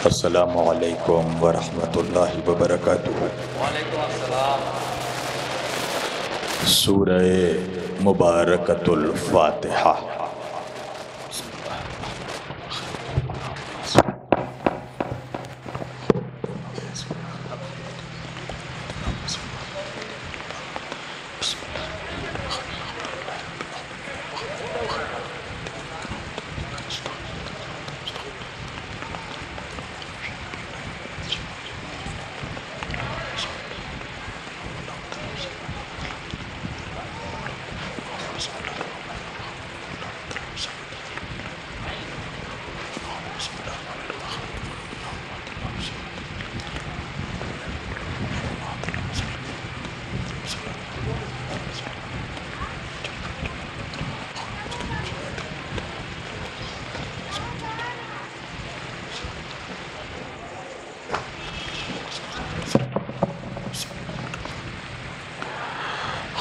السلام علیکم ورحمۃ اللہ وبرکاتہ۔ وعلیکم السلام۔ سورہ مبارکۃ الفاتحہ۔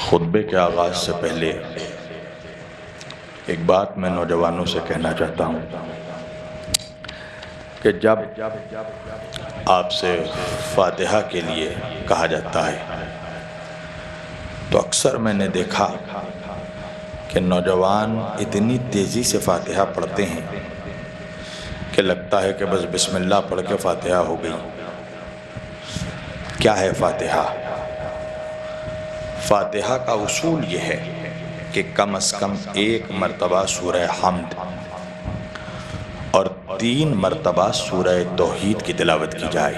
خطبے کے آغاز سے پہلے ایک بات میں نوجوانوں سے کہنا چاہتا ہوں کہ جب آپ سے فاتحہ کے لیے کہا جاتا ہے تو اکثر میں نے دیکھا کہ نوجوان اتنی تیزی سے فاتحہ پڑھتے ہیں کہ لگتا ہے کہ بس بسم اللہ پڑھ کے فاتحہ ہو گئی۔ کیا ہے فاتحہ؟ فاتحہ کا اصول یہ ہے کہ کم از کم 1 مرتبہ سورہ حمد اور 3 مرتبہ سورہ توحید کی تلاوت کی جائے،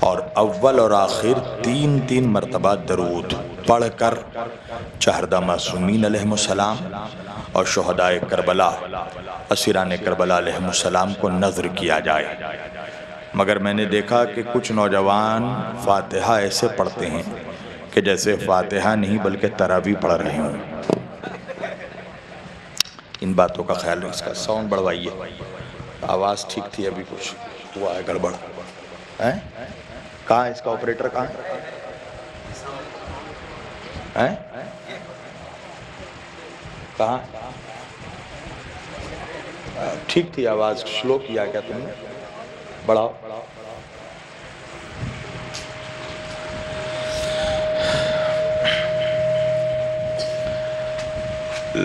اور اول اور آخر 3 مرتبہ درود پڑھ کر چہردہ معصومین علیہ السلام اور شہدائے کربلا، اسیران کربلا علیہ السلام کو نذر کیا جائے۔ مگر میں نے دیکھا کہ کچھ نوجوان فاتحہ ایسے پڑھتے ہیں کہ جیسے فاتحہ نہیں بلکہ تراویح پڑھ رہے ہوں۔ ان باتوں کا خیال رکھیں۔ اس کا ساؤنڈ بڑھوائیے، آواز ٹھیک تھی، ابھی کچھ ہوا ہے گڑبڑ۔ کہاں ہے اس کا آپریٹر؟ کہاں ہے؟ کہاں؟ ٹھیک تھی آواز، سلو کیا کیا تم نے؟ بڑھاؤ۔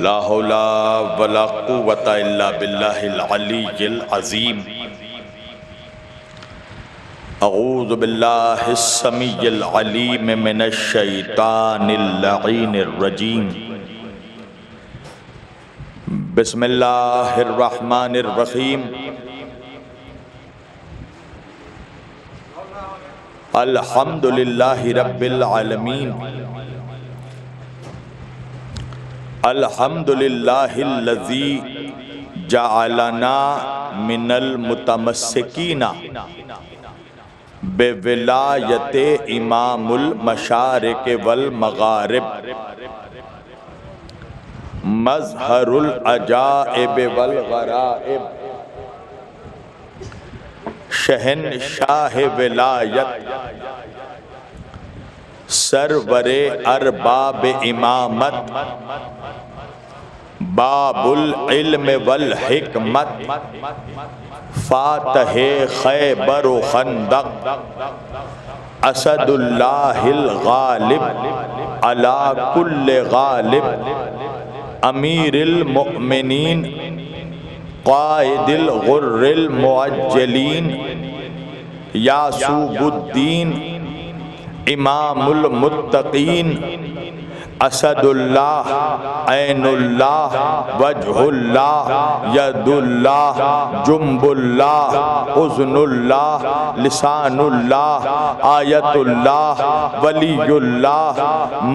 لا حول ولا قوة الا باللہ العلی العظیم۔ اعوذ باللہ السمیع العلیم من الشیطان اللعین الرجیم۔ بسم اللہ الرحمن الرحیم۔ الحمدللہ رب العالمین۔ الحمدللہ الذی جعلنا من المتمسکین بولایت امام المشارق والمغارب، مظہر العجائب والغرائب، شہنشاہ ولایت، سرور ارباب امامت، باب العلم والحکمت، فاتح خیبر و خندق، اسد اللہ الغالب علی کل غالب، امیر المؤمنین، قائد الغر المعجلین، یعصوب الدین، امام المتقین، اسد اللہ، عین اللہ، وجہ اللہ، ید اللہ، جنب اللہ، اذن اللہ، لسان اللہ، آیت اللہ، ولی اللہ،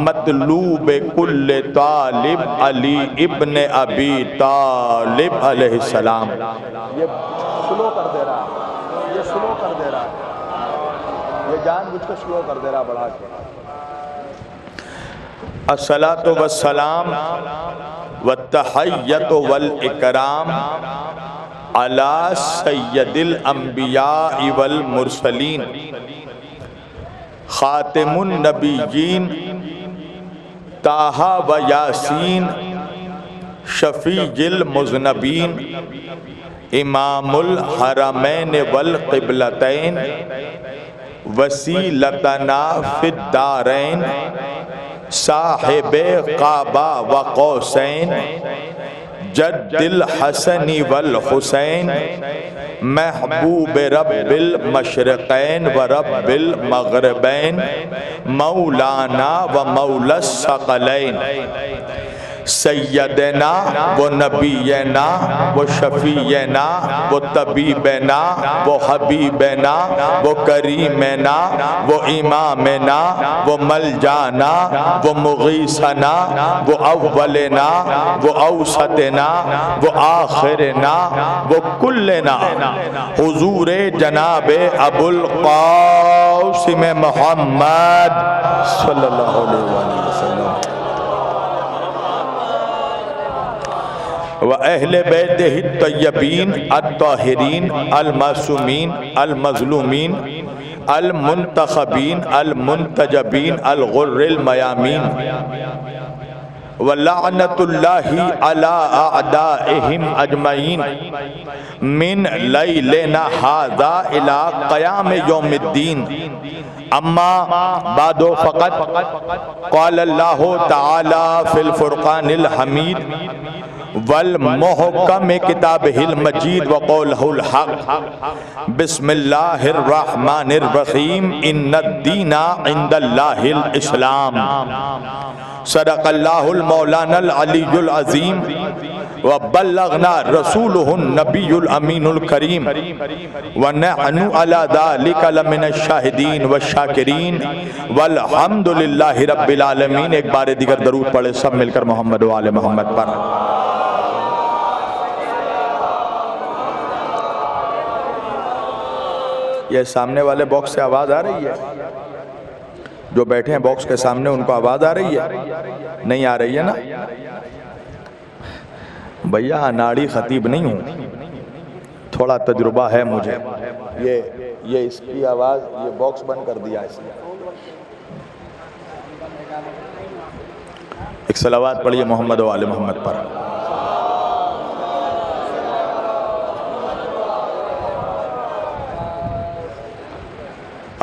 مطلوب کل طالب علی ابن ابی طالب علیہ السلام۔ یہ سلو کر دے رہا ہے، یہ سلو کر دے رہا ہے، یہ جان بجھ کے سلو کر دے رہا بڑھا کے۔ الصلاۃ والسلام والتحیۃ والاکرام علی سید الانبیاء والمرسلین، خاتم النبیین، طٰہٰ و یاسین، شفیع المذنبین، امام الحرمین والقبلتین وسیلتنا فی الدارین صاحب قعبہ و قوسین جد الحسن والحسین محبوب رب المشرقین و رب المغربین مولانا و مولا الثقلین سیدنا و نبینا و شفیعنا و طبیبنا و حبیبنا و کریمنا و امامنا و ملجانا و مغیثنا و اولنا و اوسطنا و آخرنا و کلنا حضور جناب ابو القاسم محمد صلی اللہ علیہ وسلم وَأَهْلِ بَيْتِهِ الطَّيِّبِينَ الطَّاهِرِينَ الْمَعْصُومِينَ الْمَظْلُومِينَ الْمُنْتَخَبِينَ الْمُنْتَجَبِينَ الْغُرِّ الْمَيَامِينَ وَلَعْنَةُ اللَّهِ عَلَىٰ أَعْدَائِهِمْ أَجْمَعِينَ مِنْ لَيْلِنَا هَذَا إِلَىٰ قِيَامِ يَوْمِ الدِّينِ اما بعد فقط قال اللہ تعالی فی الفرقان الحمید والمحکم کتابہ المجید وقولہ الحق بسم اللہ الرحمن الرحیم ان الدین عند اللہ الاسلام صدق اللہ المولانا العلی العظیم وبلغنا رسولہ النبی الامین الکریم ونحن علی ذالک لمن الشاہدین والشاکرین والحمدللہ رب العالمین۔ ایک بار دیگر درود پڑھے سب مل کر محمد و آل محمد پر۔ یہ سامنے والے باکس سے آواز آ رہی ہے؟ جو بیٹھے ہیں باکس کے سامنے ان کو آواز آ رہی ہے؟ نہیں آ رہی ہے نا؟ بھیا اناڑی خطیب نہیں ہوں، تھوڑا تجربہ ہے مجھے۔ یہ اس کی آواز، یہ باکس بند کر دیا اس نے۔ ایک صلوات پڑھیے محمد و آل محمد پر۔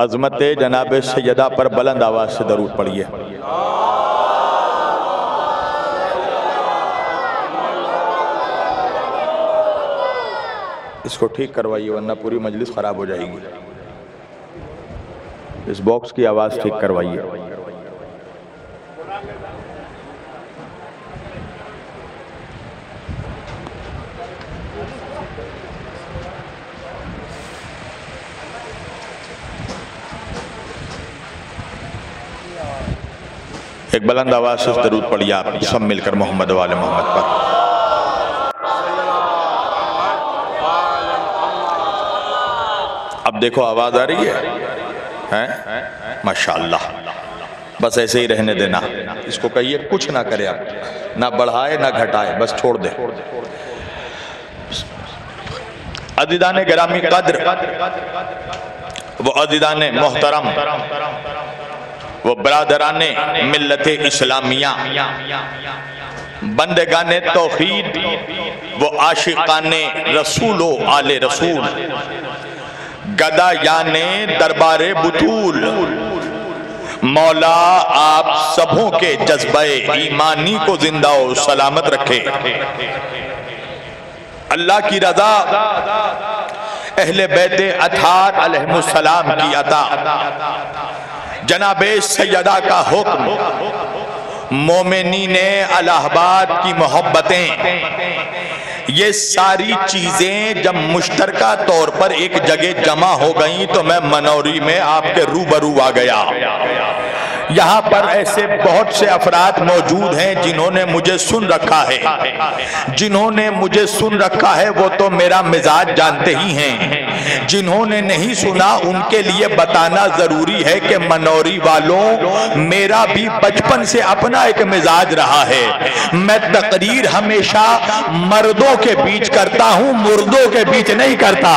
عظمت جناب سیدہ پر بلند آواز سے درود پڑھیے۔ اس کو ٹھیک کروائیے ورنہ پوری مجلس خراب ہو جائے گی۔ اس باکس کی آواز ٹھیک کروائیے۔ ایک بلند آواز سے درود پڑھیے آپ سب مل کر محمد و آل محمد پر۔ اب دیکھو آواز آ رہی ہے؟ ماشاءاللہ۔ بس ایسے ہی رہنے دینا، اس کو کہیے کچھ نہ کرے آپ، نہ بڑھائے نہ گھٹائے، بس چھوڑ دے۔ عزیزان گرامی قدر و عزیزان محترم وہ برادران ملت اسلامیہ، بندگان توحید، وہ عاشقان رسول و آل رسول، گدایان دربار بطول، مولا آپ سبوں کے جذبہ ایمانی کو زندہ و سلامت رکھے۔ اللہ کی رضا، اہل بیت اطہار علیہ السلام کی عطا، جناب سیدہ کا حکم، مومنین الہ آباد کی محبتیں، یہ ساری چیزیں جب مشترکہ طور پر ایک جگہ جمع ہو گئیں تو میں منوری میں آپ کے روبرو آ گیا۔ یہاں پر ایسے بہت سے افراد موجود ہیں جنہوں نے مجھے سن رکھا ہے، جنہوں نے مجھے سن رکھا ہے وہ تو میرا مزاج جانتے ہی ہیں، جنہوں نے نہیں سنا ان کے لیے بتانا ضروری ہے کہ منوری والوں، میرا بھی بچپن سے اپنا ایک مزاج رہا ہے۔ میں تقریر ہمیشہ مردوں کے بیچ کرتا ہوں، مردوں کے بیچ نہیں کرتا،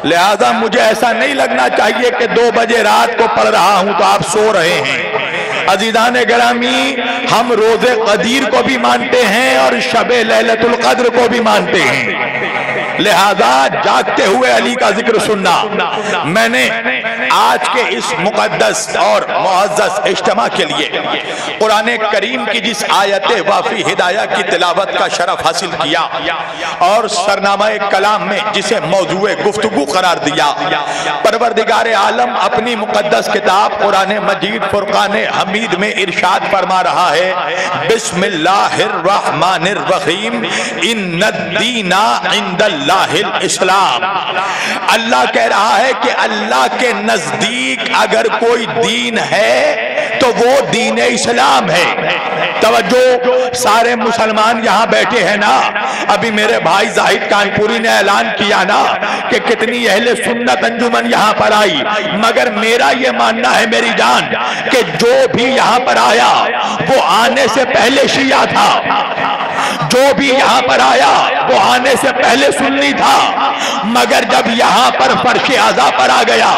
لہذا مجھے ایسا نہیں لگنا چاہیے کہ 2 بجے رات کو پڑھ رہا ہوں تو آپ سو رہے ہیں۔ عزیزان گرامی، ہم روز قدیر کو بھی مانتے ہیں اور شب لیلۃ القدر کو بھی مانتے ہیں، لہذا جاگتے ہوئے علی کا ذکر سننا۔ میں نے آج کے اس مقدس اور معزز اجتماع کے لیے قرآن کریم کی جس آیت وافی ہدایہ کی تلاوت کا شرف حاصل کیا اور سرنامہ کلام میں جسے موضوع گفتگو قرار دیا، پروردگار عالم اپنی مقدس کتاب قرآن مجید فرقان حمید میں ارشاد فرما رہا ہے، بسم اللہ الرحمن الرحیم، ان الدین عند اللہ الاسلام۔ اللہ کہہ رہا ہے کہ اللہ کے نزدیک اگر کوئی دین ہے تو وہ دین اسلام ہے۔ توجہ، سارے مسلمان یہاں بیٹھے ہیں نا، ابھی میرے بھائی زاہد کانپوری نے اعلان کیا نا کہ کتنی اہل سنت انجمن یہاں پر آئی، مگر میرا یہ ماننا ہے میری جان کہ جو بھی یہاں پر آیا وہ آنے سے پہلے شیعہ تھا، جو بھی یہاں پر آیا وہ آنے سے پہلے سنی تھا، مگر جب یہاں پر فرش اعضا پر آ گیا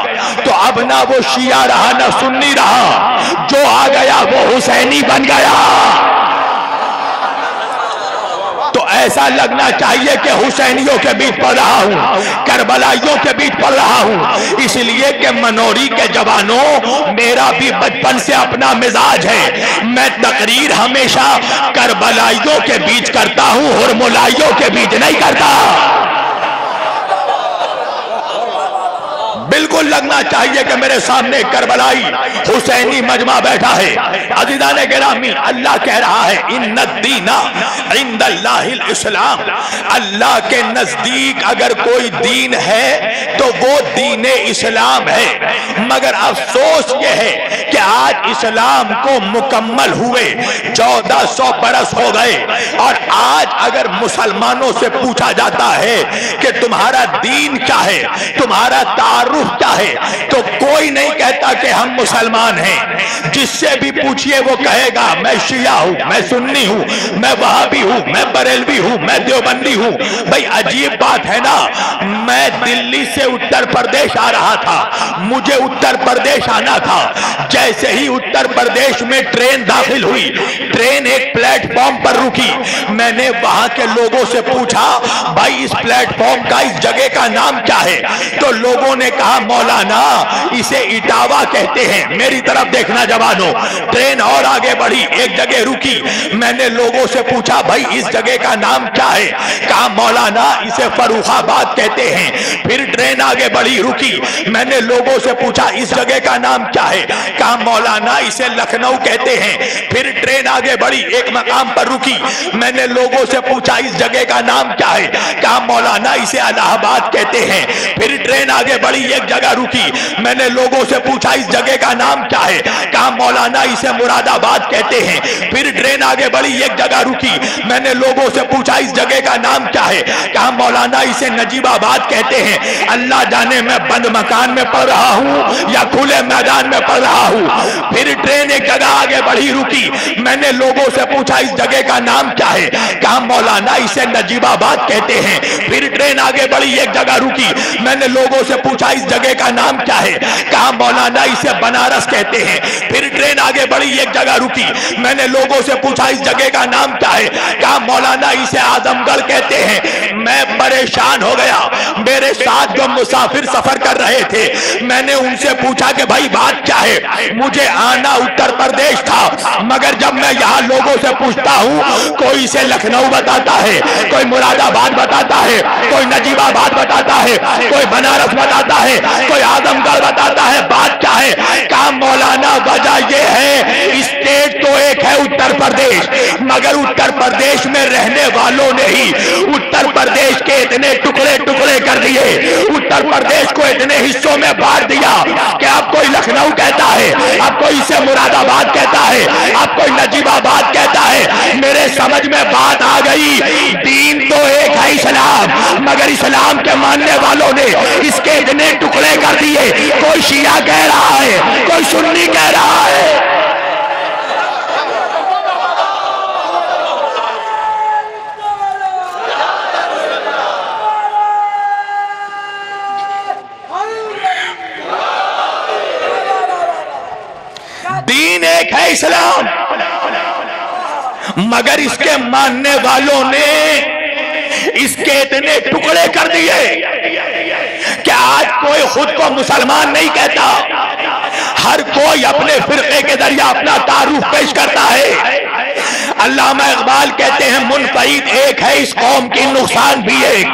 تو اب نہ وہ شیعہ رہا نہ سنی رہا، جو آ گیا وہ حسینی بن گیا۔ تو ایسا لگنا چاہیے کہ حسینیوں کے بیچ پڑھ رہا ہوں، کربلائیوں کے بیچ پڑھ رہا ہوں، اس لیے کہ منوری کے جوانوں، میرا بھی بچپن سے اپنا مزاج ہے، میں تقریر ہمیشہ کربلائیوں کے بیچ کرتا ہوں، ہرملائیوں کے بیچ نہیں کرتا۔ بالکل لگنا چاہیے کہ میرے سامنے کربلائی حسینی مجمع بیٹھا ہے۔ عزیزان گرامی، اللہ کہہ رہا ہے ان الدین عند اللہ الاسلام، اللہ کے نزدیک اگر کوئی دین ہے تو وہ دین اسلام ہے، مگر افسوس یہ ہے کہ آج اسلام کو مکمل ہوئے 1400 برس ہو گئے، اور آج اگر مسلمانوں سے پوچھا جاتا ہے کہ تمہارا دین کیا ہے، تمہارا تعارف کیا ہے، تو کوئی نہیں کہتا کہ ہم مسلمان ہیں۔ جس سے بھی پوچھئے وہ کہے گا میں شیعہ ہوں، میں سنی ہوں، میں وہابی ہوں، میں بریلوی ہوں، میں دیوبندی ہوں۔ بھئی عجیب بات ہے نا، میں دلی سے اتر پردیش آ رہا تھا، مجھے اتر پردیش آنا تھا، جیسے ہی اتر پردیش میں ٹرین داخل ہوئی، ٹرین ایک پلیٹ فارم پر رکی، میں نے وہاں کے لوگوں سے پوچھا بھائی اس پلیٹ فارم کا، اس جگہ کا نام کیا ہے؟ تو لوگوں نے کہا مولانا اسے اٹاوا کہتے ہیں۔ میری طرف دیکھنا جوانوں، ٹرین اور آگے بڑھی، ایک جگہ رکی، میں نے لوگوں سے پوچھا بھائی اس جگہ کا نام کیا ہے؟ کہا مولانا اسے فروخ آباد کہتے ہیں۔ پھر ٹرین آگے بڑھی، رکی، میں نے لوگوں سے پوچھا اس جگہ کا نام کیا ہے؟ کہا مولانا اسے لکھنؤ کہتے ہیں۔ پھر ٹرین آگے بڑھی، ایک مقام پر رکی، میں نے لوگوں سے پوچھا اس جگہ کا نام کیا ہے؟ کہا مولانا اسے الہ آباد کہتے ہیں۔ پھر ٹرین آگے بڑھی، ایک جگہ رکی، میں نے لوگوں سے پوچھا اس جگہ کا نام کیا ہے؟ کہا مولانا اسے مراد آباد کہتے ہیں۔ پھر ٹرین آگے بڑھی، ایک جگہ رکی، میں نے لوگوں سے پوچھا اس جگہ کا نام کیا ہے؟ کہا مولانا اسے نجیب آباد کہتے ہیں۔ اللہ جانے میں بند مکان میں پڑھ رہا ہوں یا کھلے میدان میں پڑھ رہا ہوں۔ پھر ٹرین ایک جگہ آگے بڑھی، رکی، میں نے لوگوں سے پوچھا اس جگہ کا نام کیا ہے؟ کہا مولانا اسے نجیب آباد کہتے ہیں۔ پھر ٹرین آگے بڑھی، ایک جگہ رکی، میں نے لوگوں سے پوچھا اس جگہ کا نام کیا ہے؟ کہا مولانا اسے بنارس کہتے ہیں۔ پھر ٹرین آگے بڑھی، ایک جگہ رکی، میں نے لوگوں سے پوچھا اس جگہ کا نام کیا ہے؟ کہا مولانا اسے اعظم گڑھ کہتے ہیں۔ میں پریشان ہو گیا، میرے ساتھ جو مسافر سفر کر رہے تھے، میں نے ان سے پوچھا کہ بھائی بات کیا ہے؟ مجھے آنا اتر پردیش تھا، مگر جب میں یہاں لوگوں سے پوچھتا ہوں، کوئی اسے لکھنؤ بتاتا ہے، کوئی مراد آباد بتاتا ہے، کوئی نجیب آباد بتاتا ہے، کوئی بنارس بتاتا ہے، کوئی اعظم گڑھ بتاتا ہے، بات کیا ہے؟ کہا مولانا وجہ یہ ہے اسٹیٹ تو ایک ہے اتر پردیش، مگر اتر پردیش میں رہنے والوں نے ہی اتر پردیش کے اتنے ٹکڑے ٹکڑے کر دیے، اتر پردیش کو اتنے حصوں میں بانٹ دیا کہ اب کوئی لکھنؤ کہتا ہے، اب کوئی اسے مراد آباد کہتا ہے، اب کوئی نجیب آباد کہتا ہے۔ میرے سمجھ میں بات آ گئی، دین تو ایک ہے اسلام، مگر اسلام کے ماننے والوں نے اس کے اتنے ٹکڑے کر دیے، کوئی شیعہ کہہ رہا ہے، کوئی سنی کہہ رہا ہے۔ دین ایک ہے اسلام، مگر اس کے ماننے والوں نے اس کے اتنے ٹکڑے کر دیے کہ آج کوئی خود کو مسلمان نہیں کہتا، ہر کوئی اپنے فرقے کے ذریعے اپنا تعارف پیش کرتا ہے۔ علامہ اقبال کہتے ہیں منفرد ایک ہے اس قوم کی، نقصان بھی ایک،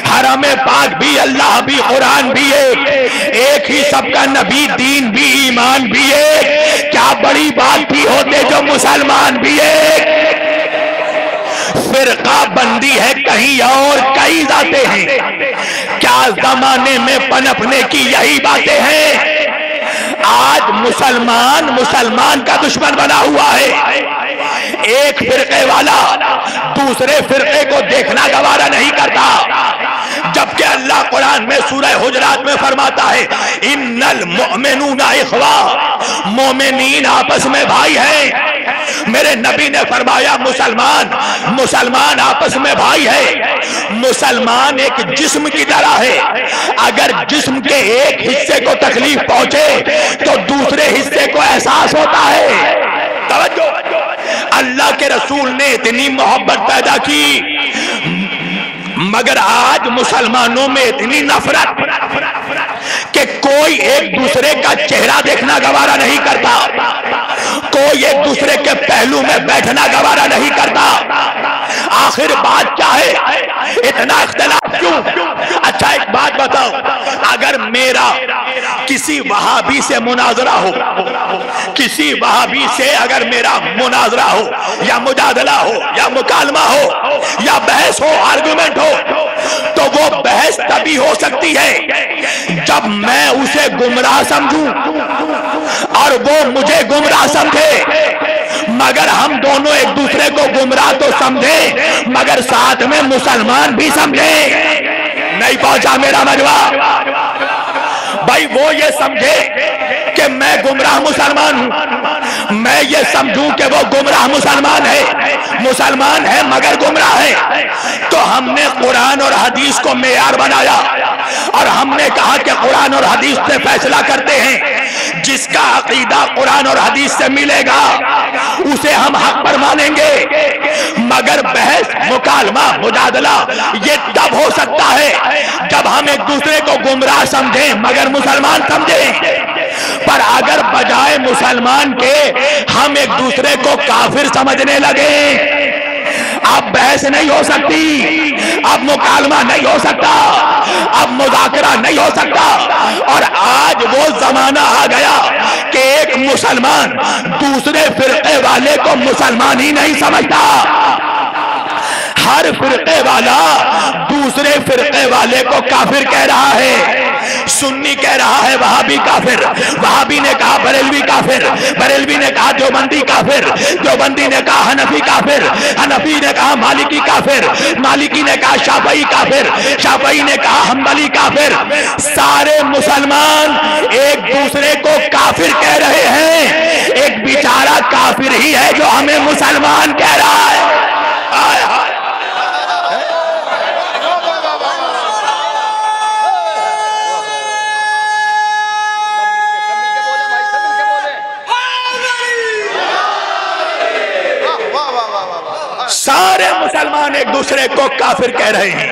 حرم پاک بھی، اللہ بھی، قرآن بھی ایک ہی سب کا نبی، دین بھی، ایمان بھی ایک، کیا بڑی بات بھی ہوتے جو مسلمان بھی ایک۔ فرقہ بندی ہے کہیں اور کئی ذاتیں ہیں، کیا زمانے میں پنپنے کی یہی باتیں ہیں۔ آج مسلمان کا دشمن بنا ہوا ہے، ایک فرقے والا دوسرے فرقے کو دیکھنا گوارا نہیں کرتا، جبکہ اللہ قرآن میں سورہ حجرات میں فرماتا ہے ان المؤمنون اخوہ، مومنین آپس میں بھائی ہیں۔ میرے نبی نے فرمایا مسلمان آپس میں بھائی ہے۔ مسلمان ایک جسم کی طرح ہے، اگر جسم کے ایک حصے کو تکلیف پہنچے تو دوسرے حصے کو احساس ہوتا ہے۔ توجہ، اللہ کے رسول نے اتنی محبت پیدا کی، مگر آج مسلمانوں میں اتنی نفرت کہ کوئی ایک دوسرے کا چہرہ دیکھنا گوارا نہیں کرتا، کوئی ایک دوسرے کے پہلو میں بیٹھنا گوارا نہیں کرتا۔ آخر بات کیا ہے؟ اتنا اختلاف کیوں؟ اچھا ایک بات بتاؤ، اگر میرا کسی وہابی سے مناظرہ ہو، کسی وہابی سے اگر میرا مناظرہ ہو یا مجادلہ ہو یا مکالمہ ہو یا بحث ہو، آرگومنٹ ہو، تو وہ بحث تبھی ہو سکتی ہے جب میں اسے گمراہ سمجھوں اور وہ مجھے گمراہ سمجھے، مگر ہم دونوں ایک دوسرے کو گمراہ تو سمجھیں مگر ساتھ میں مسلمان بھی سمجھیں۔ نہیں پہنچا میرا مجمع؟ بھائی وہ یہ سمجھے کہ میں گمراہ مسلمان ہوں، میں یہ سمجھوں کہ وہ گمراہ مسلمان ہے مگر گمراہ ہے، تو ہم نے قرآن اور حدیث کو معیار بنایا اور ہم نے کہا کہ قرآن اور حدیث سے فیصلہ کرتے ہیں، جس کا عقیدہ قرآن اور حدیث سے ملے گا اسے ہم حق پر مانیں گے، مگر بحث، مکالمہ، مجادلہ یہ تب ہو سکتا ہے جب ہم ایک دوسرے کو گمراہ سمجھیں مگر مسلمان سمجھیں۔ پر اگر بجائے مسلمان کے ہم ایک دوسرے کو کافر سمجھنے لگیں، اب بحث نہیں ہو سکتی، اب مکالمہ نہیں ہو سکتا، اب مذاکرہ نہیں ہو سکتا۔ اور آج وہ زمانہ آ گیا کہ ایک مسلمان دوسرے فرقے والے کو مسلمان ہی نہیں سمجھتا، ہر فرقے والا دوسرے فرقے والے کو کافر کہہ رہا ہے۔ سنی کہہ رہا ہے وہابی کافر، وہابی نے کہا بریلوی کافر، بریلوی نے کہا دیوبندی کافر، دیوبندی نے کہا حنفی کافر، حنفی نے کہا مالکی کافر، مالکی نے کہا شافعی کافر، شافعی نے کہا حنبلی کافر۔ سارے مسلمان ایک دوسرے کو کافر کہہ رہے ہیں، ایک بیچارہ کافر ہی ہے جو ہمیں مسلمان کہہ رہا ہے۔ سارے مسلمان ایک دوسرے کو کافر کہہ رہے ہیں،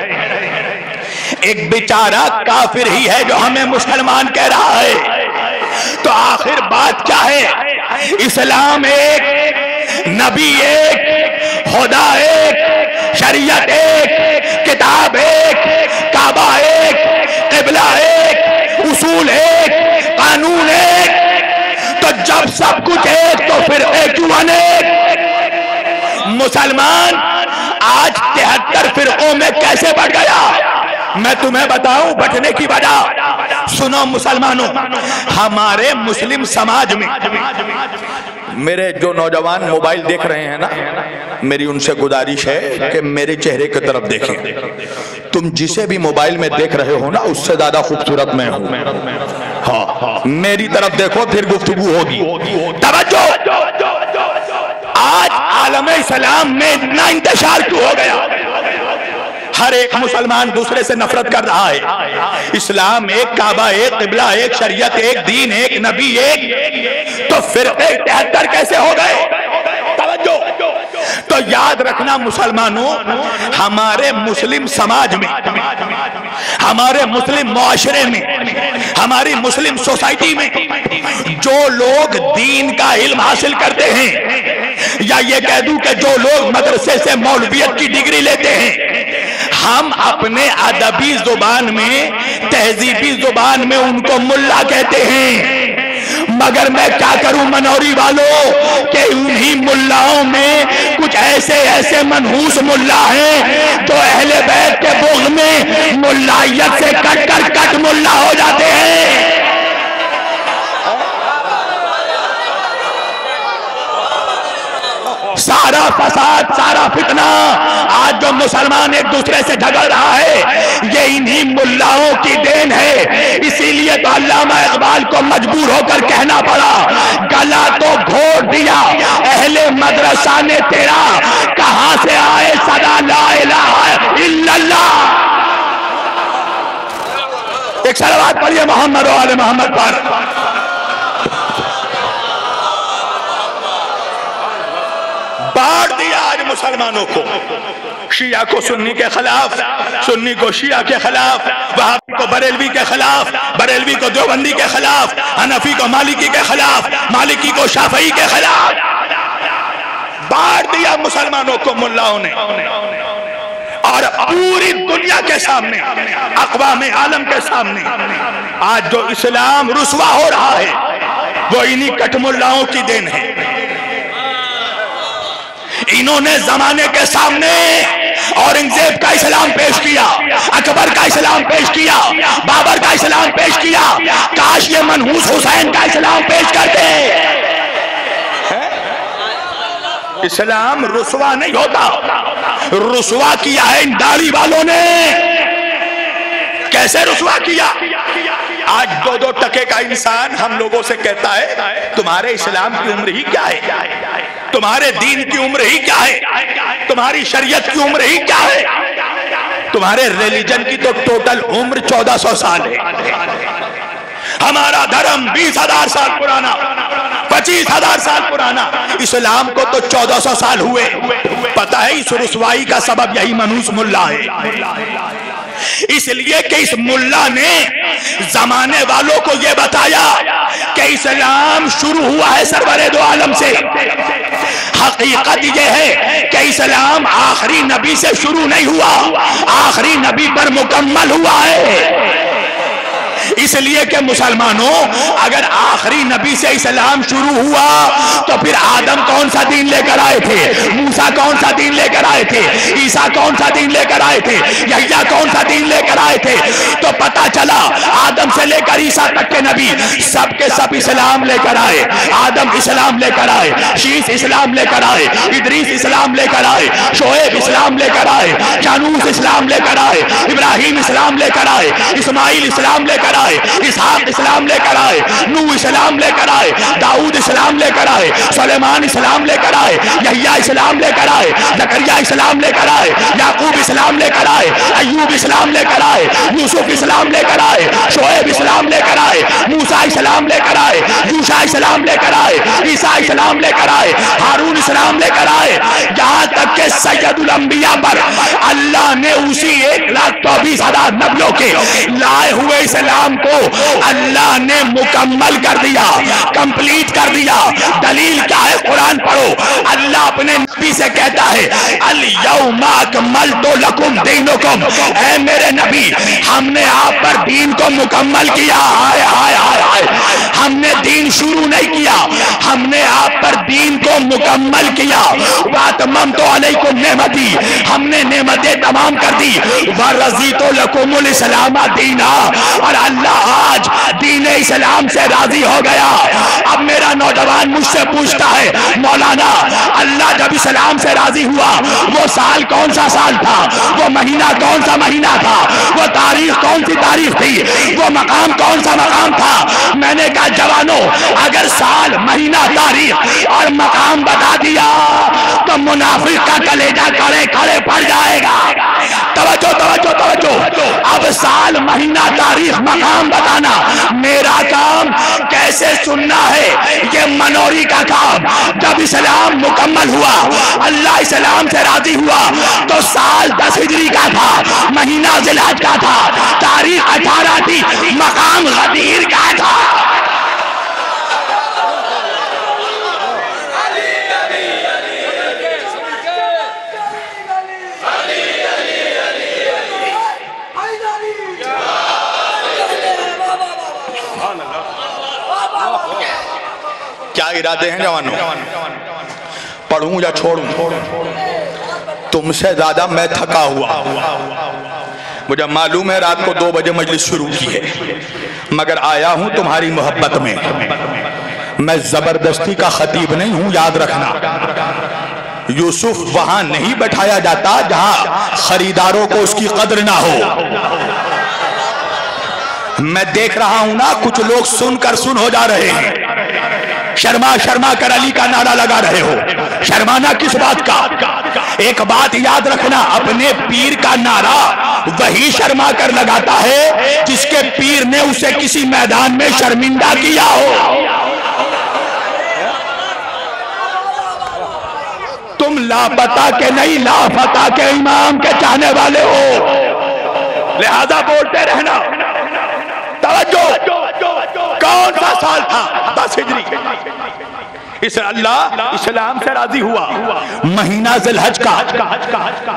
ایک بیچارہ کافر ہی ہے جو ہمیں مسلمان کہہ رہا ہے۔ تو آخر بات کیا ہے؟ اسلام ایک، نبی ایک، خدا ایک، شریعت ایک، کتاب ایک، کعبہ ایک، قبلہ ایک، اصول ایک، قانون ایک۔ تو جب سب کچھ ایک تو پھر ایک کیوں انیک؟ مسلمان آج 73 فرقوں میں کیسے بڑھ گیا؟ میں تمہیں بتاؤں بٹنے کی وجہ۔ سنو مسلمانوں، ہمارے مسلم سماج میں، میرے جو نوجوان موبائل دیکھ رہے ہیں نا، میری ان سے گزارش ہے کہ میرے چہرے کی طرف دیکھیں۔ تم جسے بھی موبائل میں دیکھ رہے ہو نا اس سے زیادہ خوبصورت میں ہوں۔ ہاں میری طرف دیکھو پھر گفتگو ہوگی۔ توجہ، آج عالم اسلام میں اتنا انتشار کیوں ہو گیا؟ ہر ایک مسلمان دوسرے سے نفرت کر رہا ہے. اسلام ایک، کعبہ ایک، قبلہ ایک، شریعت ایک، دین ایک، نبی ایک، تو فرقے 73 کیسے ہو گئے؟ توجہ. تو یاد رکھنا مسلمانوں، ہمارے مسلم سماج میں، ہمارے مسلم معاشرے میں، ہماری مسلم سوسائٹی میں جو لوگ دین کا علم حاصل کرتے ہیں، یا یہ کہہ دوں کہ جو لوگ مدرسے سے مولویت کی ڈگری لیتے ہیں، ہم اپنے ادبی زبان میں، تہذیبی زبان میں ان کو ملا کہتے ہیں. مگر میں کیا کروں منوری والوں کہ انہی ملاؤں میں کچھ ایسے منحوس ملا ہیں جو اہل بیت کے بغض میں ملائیت سے کٹ ملا ہو جاتے ہیں. سارا فساد، سارا فتنہ آج جو مسلمان ایک دوسرے سے جھگڑ رہا ہے، یہ انہی ملاؤں کی دین ہے. اسی لیے تو علامہ اقبال کو مجبور ہو کر کہنا پڑا، گلا تو گھوڑ دیا اہل مدرسہ نے تیرا، کہاں سے آئے صدا لا الہ الا اللہ. ایک صلوات پڑھیے محمد و آل محمد پر. بانٹ دیا آج مسلمانوں کو، شیعہ کو سنی کے خلاف، سنی کو شیعہ کے خلاف، وہابی کو بریلوی کے خلاف، بریلوی کو دیوبندی کے خلاف، حنفی کو مالکی کے خلاف، مالکی کو شافعی کے خلاف. بانٹ دیا مسلمانوں کو ملاؤں نے، اور پوری دنیا کے سامنے، اقوام عالم کے سامنے آج جو اسلام رسوا ہو رہا ہے وہ انہی کٹ ملاؤں کی دین ہے. انہوں نے زمانے کے سامنے اورنگزیب کا اسلام پیش کیا، اکبر کا اسلام پیش کیا، بابر کا اسلام پیش کیا. کاش یہ منحوس حسین کا اسلام پیش کرتے. اسلام رسوا نہیں ہوتا، رسوا کیا ہے ان داڑھی والوں نے. کیسے رسوا کیا؟ آج 2 ٹکے کا انسان ہم لوگوں سے کہتا ہے تمہارے اسلام کی عمر ہی کیا ہے، تمہارے دین کی عمر ہی کیا ہے، تمہاری شریعت کی عمر ہی کیا ہے. تمہارے ریلیجن کی تو ٹوٹل عمر 1400 سال ہے. ہمارا دھرم 20,000 سال پرانا، 25,000 سال پرانا. اسلام کو تو 1400 سال ہوئے. پتہ ہے اس رسوائی کا سبب یہی منحوس ملا ہے. اس لیے کہ اس ملا نے زمانے والوں کو یہ بتایا کہ اسلام شروع ہوا ہے سرور دو عالم سے. حقیقت یہ ہے کہ اسلام آخری نبی سے شروع نہیں ہوا، آخری نبی پر مکمل ہوا ہے. اس لیے کہ مسلمانوں اگر آخری نبی سے اسلام شروع ہوا تو پھر آدم کون سا دین لے کر آئے تھے، موسیٰ کون سا دین لے کر آئے تھے، عیسیٰ کون سا دین لے کر آئے تھے، یحییٰ کون سا دین لے کر آئے تھے. تو پتہ چلا آدم سے لے کر عیسیٰ تک کے نبی سب کے سب اسلام لے کر آئے. آدم اسلام لے کر آئے، شیس اسلام لے کر آئے، ادریس اسلام لے کر آئے، شعیب اسلام لے کر آئے، یونس اسلام لے کر آئے، ابراہیم اسلام لے کر آئے، اسماعیل اسلام لے کر آئے، اسحاق اسلام لے کر آئے، نوح اسلام لے کر آئے، داؤد اسلام لے کر آئے، سلیمان اسلام لے کر آئے، یحییٰ اسلام لے کر آئے، زکریا اسلام لے کر آئے، یعقوب اسلام لے کر آئے، ایوب اسلام لے کر آئے، یوسف اسلام لے کر آئے، شعیب اسلام لے کر آئے، موسیٰ اسلام لے کر آئے، یوشع اسلام لے کر آئے، عیسیٰ اسلام لے کر آئے، ہارون اسلام لے کر آئے. یہاں تک کہ سید الانبیاء پر اللہ نے اسی 1,24,000 نبیوں کے لائے ہوئے اسلام کو اللہ نے مکمل کر دیا، کمپلیٹ کر دیا. دلیل کیا ہے؟ قرآن پڑھو. اللہ اپنے نبی سے کہتا ہے الیوم اکملت لکم دینکم، اے میرے نبی ہم نے آپ پر دین کو مکمل کیا. آئے آئے آئے آئے، ہم نے دین شروع نہیں کیا، ہم نے آپ پر دین کو مکمل کیا. واتممت علیکم نعمتی، ہم نے نعمتیں تمام کر دی. ورضیت لکم الاسلام دینا، اور اللہ آج دین اسلام سے راضی ہو گیا. اب میرا نوجوان مجھ سے پوچھتا ہے مولانا اللہ جب اسلام سے راضی ہوا وہ سال کون سا سال تھا، وہ مہینہ کون سا مہینہ تھا، وہ تاریخ کون سی تاریخ تاریخ تھی. وہ مقام کون سا مقام تھا؟ میں نے کہا جوانوں اگر سال مہینہ تاریخ اور مقام بتا دیا تو منافق کا کلیجہ کھڑے کھڑے پڑ جائے گا. توجہ توجہ توجہ. اب سال مہینہ تاریخ مقام بتانا میرا کام. کیسے سننا ہے یہ منوری کا کام. جب اسلام مکمل ہوا, اللہ اسلام سے راضی ہوا تو سال 10 ہجری کا تھا, مہینہ ذی الحج کا تھا, تاریخ 18 تھی, مقام غدیر کا تھا. کیا ارادے ہیں جوانوں؟ پڑھوں یا چھوڑوں؟ تم سے زیادہ میں تھکا ہوا. مجھے معلوم ہے رات کو 2 بجے مجلس شروع کی ہے, مگر آیا ہوں تمہاری محبت میں. میں زبردستی کا خطیب نہیں ہوں, یاد رکھنا. یوسف وہاں نہیں بٹھایا جاتا جہاں خریداروں کو اس کی قدر نہ ہو. میں دیکھ رہا ہوں نا کچھ لوگ سن کر سن ہو جا رہے ہیں. شرما شرما کر علی کا نعرہ لگا رہے ہو. شرمانا کس بات کا؟ ایک بات یاد رکھنا, اپنے پیر کا نعرہ وہی شرما کر لگاتا ہے جس کے پیر نے اسے کسی میدان میں شرمندہ کیا ہو. تم لاپتہ کے نہیں لافتہ کے امام کے چاہنے والے ہو, لہذا بولتے رہنا. توجہ, کون سا سال تھا؟ 10 ہجری. اس اللہ اسلام سے راضی ہوا. مہینہ ذی الحج کا,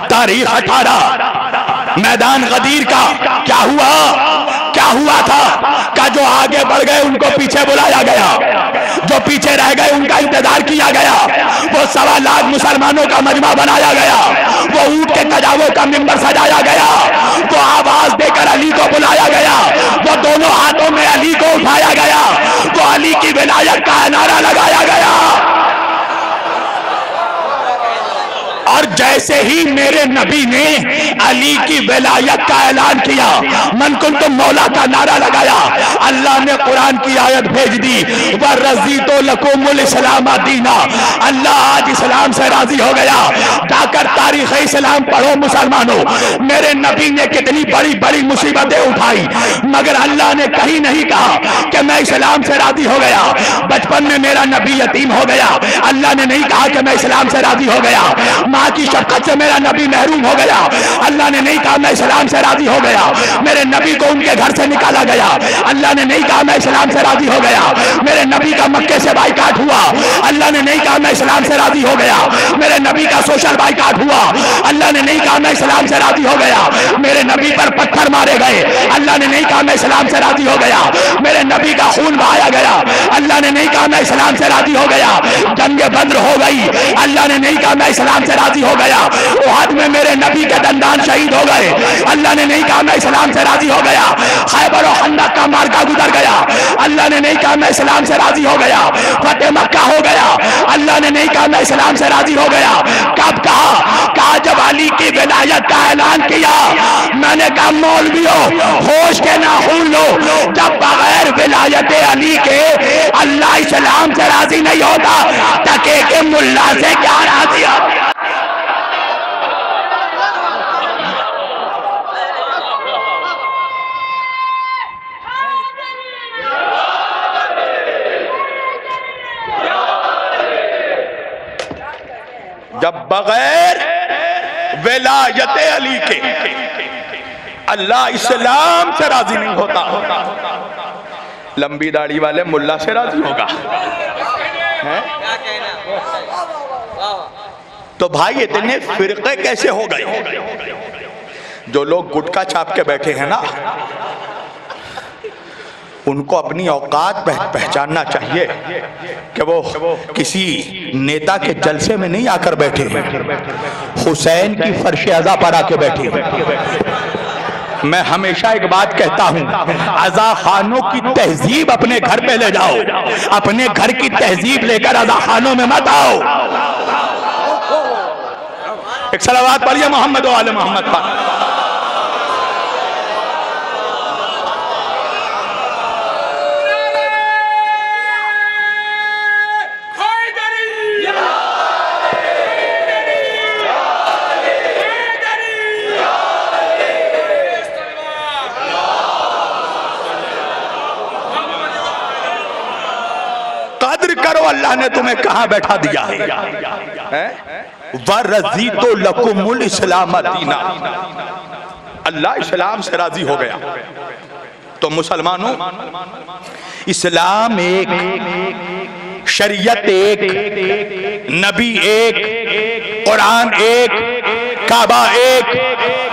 تاریخ 18, میدان غدیر کا. کیا ہوا؟ کیا ہوا تھا کہ جو آگے بڑھ گئے ان کو پیچھے بلایا گیا, جو پیچھے رہ گئے ان کا انتظار کیا گیا. وہ 1.25 لاکھ مسلمانوں کا مجمع بنایا گیا, وہ اونٹ کے کجاووں کا منبر سجایا گیا, وہ آواز دے کر علی کو بلایا گیا, وہ دونوں ہاتھوں میں علی کو اٹھایا گیا, وہ علی کی ولایت کا نعرہ لگایا گیا. اور جیسے ہی میرے نبی نے علی کی ولایت کا اعلان کیا, من کنت مولا کا نعرہ لگایا, اللہ نے قرآن کی آیت بھیج دی, وَرَضِيتُ لَكُمُ الْإِسْلَامَ دِينًا. اللہ آج اسلام سے راضی ہو گیا. جا کر تاریخ اسلام پڑھو مسلمانوں. میرے نبی نے کتنی بڑی بڑی مصیبتیں اٹھائی, مگر اللہ نے کہیں نہیں کہا کہ میں اسلام سے راضی ہو گیا. بچپن میں میرا نبی یتیم ہو گیا, اللہ نے نہیں کہا کہ میں اسلام سے راضی ہو گیا. ماں کی شفقت سے میرا نبی محروم ہو گیا, اللہ نے نہیں کہا میں اسلام سے راضی ہو گیا. میرے نبی کو ان کے گھر سے نکالا گیا, اللہ نے نہیں کہا میں اسلام سے راضی ہو گیا. میرے نبی کا مکے سے بائیکاٹ ہوا, اللہ نے نہیں کہا میں اسلام سے راضی ہو گیا. میرے نبی کا سوشل بائیکاٹ ہوا, اللہ نے نہیں کہا میں اسلام سے راضی ہو گیا. میرے نبی پر پتھر مارے گئے, اللہ نے نہیں کہا میں اسلام سے راضی ہو گیا. میرے نبی کا خون بہایا گیا, اللہ نے نہیں کہا میں اسلام سے راضی ہو گیا. جنگ بدر ہو گئی, اللہ نے نہیں کہا میں اسلام سے راضی ہو گیا. احد میں میرے نبی کے دندان شہید ہو گئے, اللہ نے نہیں کہا میں اسلام سے راضی ہو گیا. خیبر و خندق کا مارکا گزر گیا, اللہ نے نہیں کہا میں اسلام سے راضی ہو گیا. فتح مکہ ہو گیا, اللہ نے نہیں کہا میں اسلام سے راضی ہو گیا. کب کہا جب علی کی ولایت کا اعلان کیا. میں نے کہا مولویوں ہوش کے ناخن لو, جب بغیر ولایت علی کے اللہ اسلام سے راضی نہیں ہوتا, تکے کے ملا سے کیا راضی ہوتا. جب بغیر ولایت علی کے اللہ اسلام سے راضی نہیں ہوتا, لمبی داڑھی والے ملا سے راضی ہوگا؟ تو بھائی اتنے فرقے کیسے ہو گئے؟ جو لوگ گٹکا چھاپ کے بیٹھے ہیں نا, ان کو اپنی اوقات پہچاننا چاہیے کہ وہ کسی نیتا کے جلسے میں نہیں آ کر بیٹھے ہیں, حسین کی فرش عزا پر آ کے بیٹھے ہیں. میں ہمیشہ ایک بات کہتا ہوں, عزا خانوں کی تہذیب اپنے گھر پہ لے جاؤ, اپنے گھر کی تہذیب لے کر عزا خانوں میں مت آؤ. ایک صلوات پڑھیے محمد و آل محمد پر. قدر کرو اللہ نے تمہیں کہاں بیٹھا دیا ہے. وَرَضِيتُ لَكُمُ الْإِسْلَامَ دِينًا، اللہ اسلام سے راضی ہو گیا. تو مسلمانوں، اسلام ایک، شریعت ایک، نبی ایک، قرآن ایک، کعبہ ایک،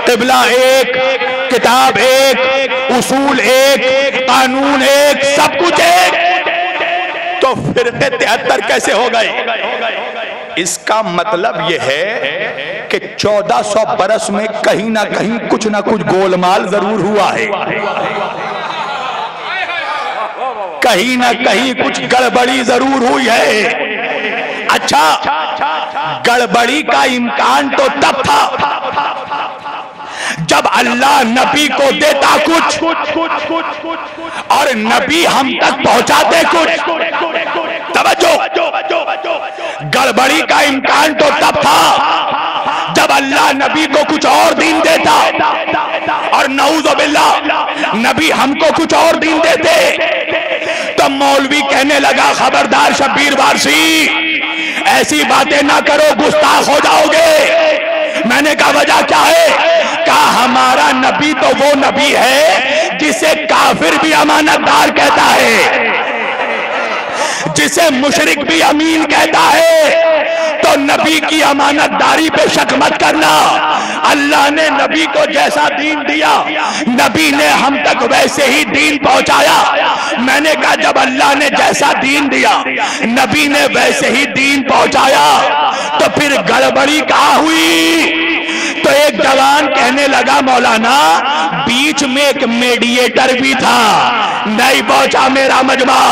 قبلہ ایک، کتاب ایک، اصول ایک، قانون ایک، سب کچھ ایک. تو فرقے 73 کیسے ہو گئے؟ اس کا مطلب یہ ہے کہ 1400 برس میں کہیں نہ کہیں کچھ نہ کچھ گولمال ضرور ہوا ہے، کہیں نہ کہیں کچھ گڑبڑی ضرور ہوئی ہے. اچھا، گڑبڑی کا امکان تو تب تھا جب اللہ نبی کو دیتا کچھ اور نبی ہم تک پہنچاتے کچھ. توجہ، گڑبڑی کا امکان تو تب تھا جب اللہ نبی کو کچھ اور دین دیتا اور نعوذ باللہ نبی ہم کو کچھ اور دین دیتے. تب مولوی کہنے لگا خبردار شبیر وارسی، ایسی باتیں نہ کرو، گستاخ ہو جاؤ گے. میں نے کہا وجہ کیا ہے؟ کہا ہمارا نبی تو وہ نبی ہے جسے کافر بھی امانت دار کہتا ہے، جسے مشرک بھی امین کہتا ہے. تو نبی کی امانت داری پہ شک مت کرنا. اللہ نے نبی کو جیسا دین دیا، نبی نے ہم تک ویسے ہی دین پہنچایا. میں نے کہا جب اللہ نے جیسا دین دیا، نبی نے ویسے ہی دین پہنچایا، تو پھر گڑبڑی کہاں ہوئی؟ تو ایک جوان کہنے لگا مولانا بیچ میں ایک میڈییٹر بھی تھا، نہیں پہنچا میرا مجمع.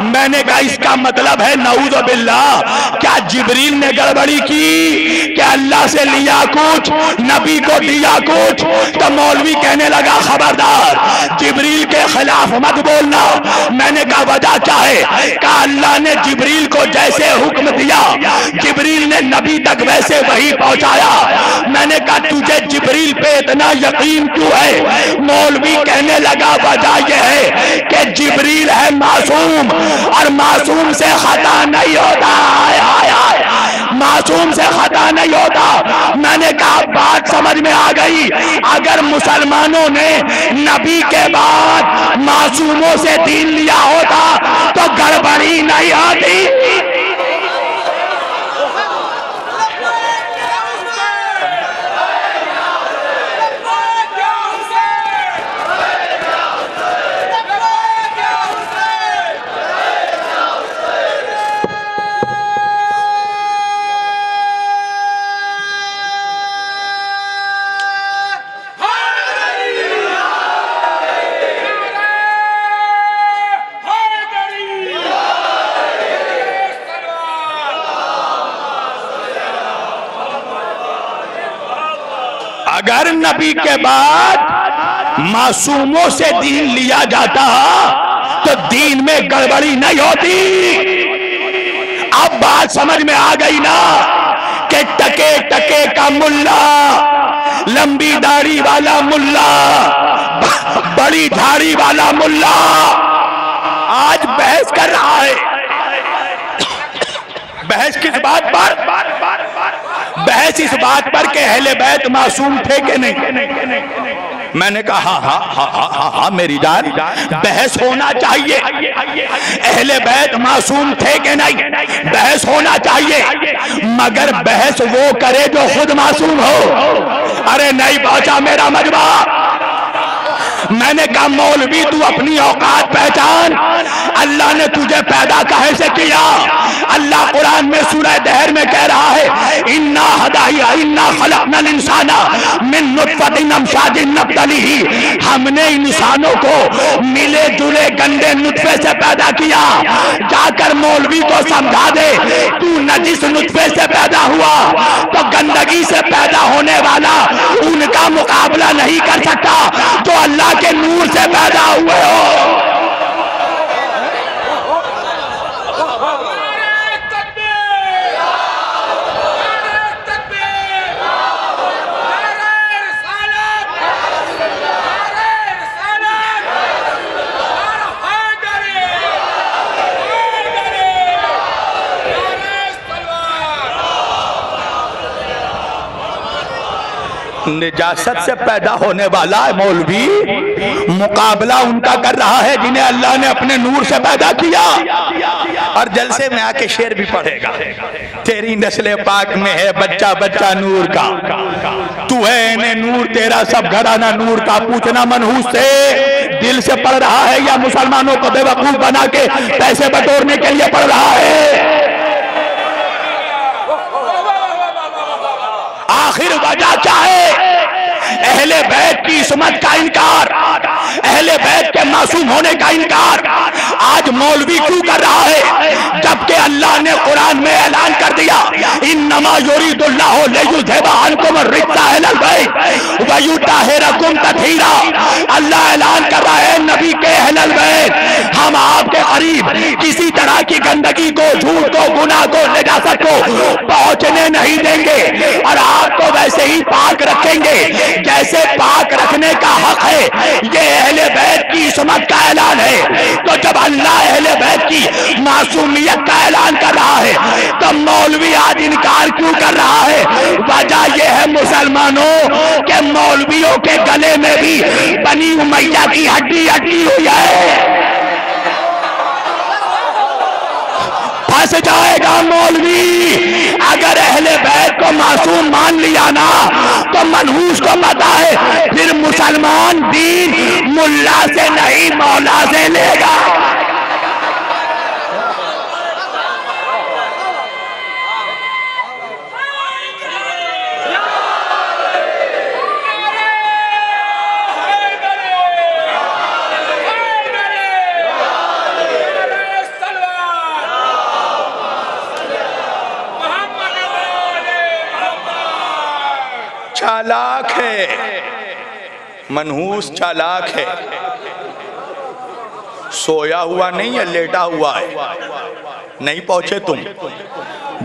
میں نے کہا اس کا مطلب ہے نعوذ باللہ کیا جبریل نے گڑبڑی کی؟ کیا اللہ سے لیا کچھ، نبی کو دیا کچھ؟ تو مولوی کہنے لگا خبردار جبریل کے خلاف مت بولنا. میں نے کہا وجہ کیا ہے؟ کہا اللہ نے جبریل کو جیسے حکم دیا، جبریل نے نبی تک ویسے وہی پہنچایا. میں نے کہا تجھے جبریل پہ اتنا یقین کیوں ہے؟ مولوی کہنے لگا وجہ یہ ہے کہ جبریل ہے معصوم، اور معصوم سے خطا نہیں ہوتا. معصوم سے خطا نہیں ہوتا. میں نے کہا بات سمجھ میں آ گئی. اگر مسلمانوں نے نبی کے بعد معصوموں سے دین لیا ہوتا تو گڑبڑی نہیں آتی. اگر نبی کے بعد معصوموں سے دین لیا جاتا تو دین میں گڑبڑی نہیں ہوتی. اب بات سمجھ میں آ گئی نا کہ ٹکے ٹکے کا ملا، لمبی داڑھی والا ملا، بڑی دھاڑی والا ملا آج بحث کر رہا ہے. بحث کس بات پر؟ بحث اس بات پر کہ اہل بیت معصوم تھے کہ نہیں. میں نے کہا ہاں میری جان، بحث ہونا چاہیے. اہل بیت معصوم تھے کہ نہیں، بحث ہونا چاہیے، مگر بحث وہ کرے جو خود معصوم ہو. ارے نہیں پہنچا میرا مجمع. میں نے کہا مولوی تو اپنی اوقات پہچان. اللہ نے تجھے پیدا کہے سے کیا؟ اللہ قرآن میں سورہ دہر میں کہہ رہا ہے اِنَّا خَلَقْنَا الْإِنسَانَ مِن نُطْفَةٍ أَمْشَاجٍ نَبْتَلِيهِ. ہم نے انسانوں کو ملے جلے گندے نطفے سے پیدا کیا. جا کر مولوی کو سمجھا دے تو نجس نطفے سے پیدا ہوا تو گندگی سے پیدا ہونے والا ان کا مقابلہ نہیں کر سکتا جو اللہ کے نور سے پیدا ہوئے ہو. نجاست سے پیدا ہونے والا مولوی مقابلہ ان کا کر رہا ہے جنہیں اللہ نے اپنے نور سے پیدا کیا، اور جلسے میں آ کے شعر بھی پڑھے گا، تیری نسل پاک میں ہے بچہ بچہ نور کا، تو ہے انہیں نور تیرا سب گھرانہ نور کا۔ پوچھنا منحوس سے دل سے پڑھ رہا ہے یا مسلمانوں کو بے وقوف بنا کے پیسے بٹورنے کے لیے پڑھ رہا ہے؟ آخر وجہ کیا ہے؟ اہل بیت کی عصمت کا انکار، اہل بیت کے معصوم ہونے کا انکار آج مولوی کیوں کر رہا ہے، جبکہ اللہ نے قرآن میں اعلان کر دیا انما یرید اللہ لیذھب عنکم الرجس اہل البیت ویطہرکم تطہیرا۔ اللہ اعلان کر رہا ہے نبی کے اہل البیت ہم آپ کے قریب کسی طرح کی گندگی کو، جھوٹ کو، گناہ کو، نجاست کو پہنچنے نہیں دیں گے، اور آپ کو ویسے ہی پاک رکھیں گے جیسے پاک رکھنے کا حق ہے۔ یہ اہل بیت کی عصمت کا اعلان ہے، تو جب اللہ اہل بیت کی معصومیت کا اعلان کر رہا ہے تو مولوی آج انکار کیوں کر رہا ہے؟ وجہ یہ ہے مسلمانوں کہ مولویوں کے گلے میں بھی بنی امیہ کی ہڈی ہڈی ہوئی ہے۔ پھنس جائے گا مولوی اگر اہل بیت کو معصوم مان لیا نا، تو منحوس کو پتا ہے پھر مسلمان دین ملا سے نہیں مولا سے لے گا۔ چالاک ہے منحوس، چالاک ہے، سویا ہوا نہیں ہے، لیٹا ہوا ہے۔ نہیں پہنچے تم،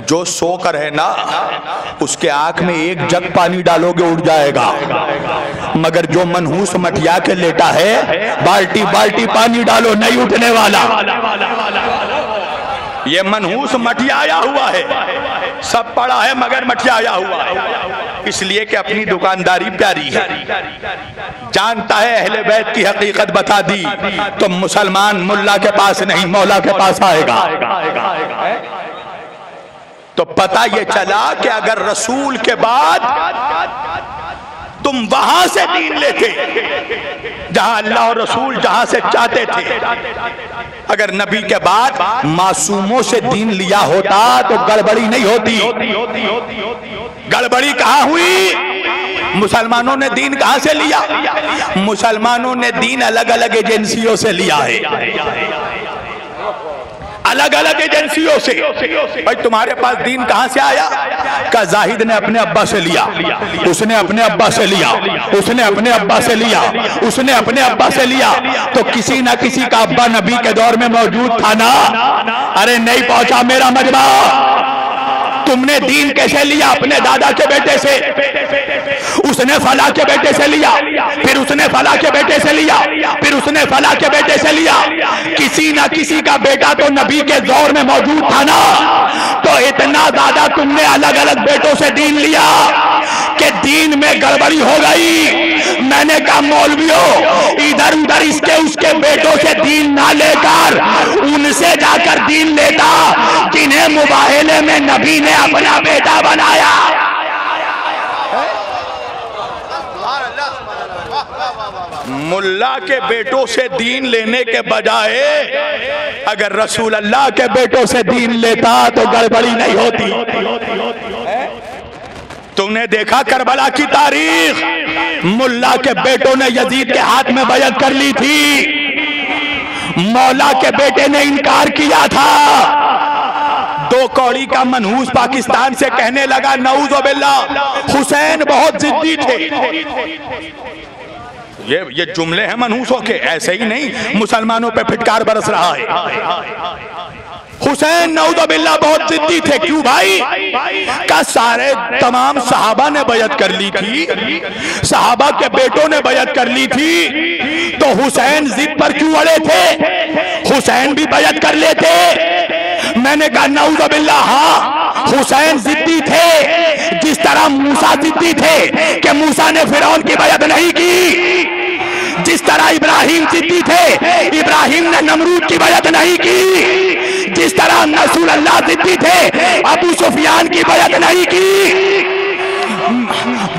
جو سو کر ہے نا اس کے آنکھ میں ایک جگ پانی ڈالو گے اٹھ جائے گا، مگر جو منحوس مٹیا کے لیٹا ہے بالٹی بالٹی پانی ڈالو نہیں اٹھنے والا۔ یہ منحوس مٹیایا ہوا ہے، سب پڑا ہے مگر مٹیایا ہوا ہے، اس لیے کہ اپنی دکانداری پیاری ہے، جانتا ہے اہل بیت کی حقیقت بتا دی تو مسلمان ملا کے پاس نہیں مولا کے پاس آئے گا۔ تو پتہ یہ چلا کہ اگر رسول کے بعد تم وہاں سے دین لیتے جہاں اللہ اور رسول جہاں سے چاہتے تھے، اگر نبی کے بعد معصوموں سے دین لیا ہوتا تو گڑبڑی نہیں ہوتی۔ گڑبڑی کہاں ہوئی؟ مسلمانوں نے دین کہاں سے لیا؟ مسلمانوں نے دین الگ الگ ایجنسیوں سے لیا ہے، الگ الگ ایجنسیوں سے۔ بھائی تمہارے پاس دین کہاں سے آیا؟ کہ زاہد نے اپنے ابا سے لیا، اس نے اپنے ابا سے لیا، اس نے اپنے ابا سے لیا، اس نے اپنے ابا سے لیا، تو کسی نہ کسی کا ابا نبی کے دور میں موجود تھا نا؟ ارے نہیں پہنچا میرا مجمع۔ تم نے دین کیسے لیا؟ اپنے دادا کے بیٹے سے، اس نے فلاں کے بیٹے سے لیا، پھر اس نے فلاں کے بیٹے سے لیا، پھر اس نے فلاں کے بیٹے سے لیا۔ کسی نہ کسی کا بیٹا تو نبی کے دور میں موجود تھا نا، تو اتنا زیادہ تم نے الگ الگ بیٹوں سے دین لیا کہ دین میں گڑبڑی ہو گئی۔ میں نے کہا مولویوں ادھر ادھر اس کے بیٹوں سے دین نہ لے کر ان سے جا کر دین لیتا جنہیں مباہلے میں نبی نے اپنا بیٹا بنایا۔ ملا کے بیٹوں سے دین لینے کے بجائے اگر رسول اللہ کے بیٹوں سے دین لیتا تو گڑبڑی نہیں ہوتی۔ تم نے دیکھا کربلا کی تاریخ، ملا کے بیٹوں نے یزید کے ہاتھ میں بیعت کر لی تھی، مولا کے بیٹے نے انکار کیا تھا۔ دو کوڑی کا منحوس پاکستان سے کہنے لگا نعوذ باللہ حسین بہت ضدی تھے۔ یہ جملے ہیں منحوسوں کے، ایسے ہی نہیں مسلمانوں پہ پھٹکار برس رہا ہے۔ حسین نعوذ باللہ بہت ضدی تھے۔ کیوں بھائی؟ کہ سارے تمام صحابہ نے بیعت کر لی تھی، صحابہ کے بیٹوں نے بیعت کر لی تھی، تو حسین ضد پر کیوں اڑے تھے؟ حسین بھی بیعت کر لیتے۔ میں نے کہا نعوذ باللہ ہاں حسین ضدی تھے، جس جس طرح موسیٰ ضدی تھے کہ موسیٰ نے فرعون کی بیعت نہیں کی، جس طرح ابراہیم ضدی تھے ابراہیم نے نمرود کی بیعت نہیں کی، جس طرح رسول اللہ ضدی تھے ابو سفیان کی بیعت نہیں کی۔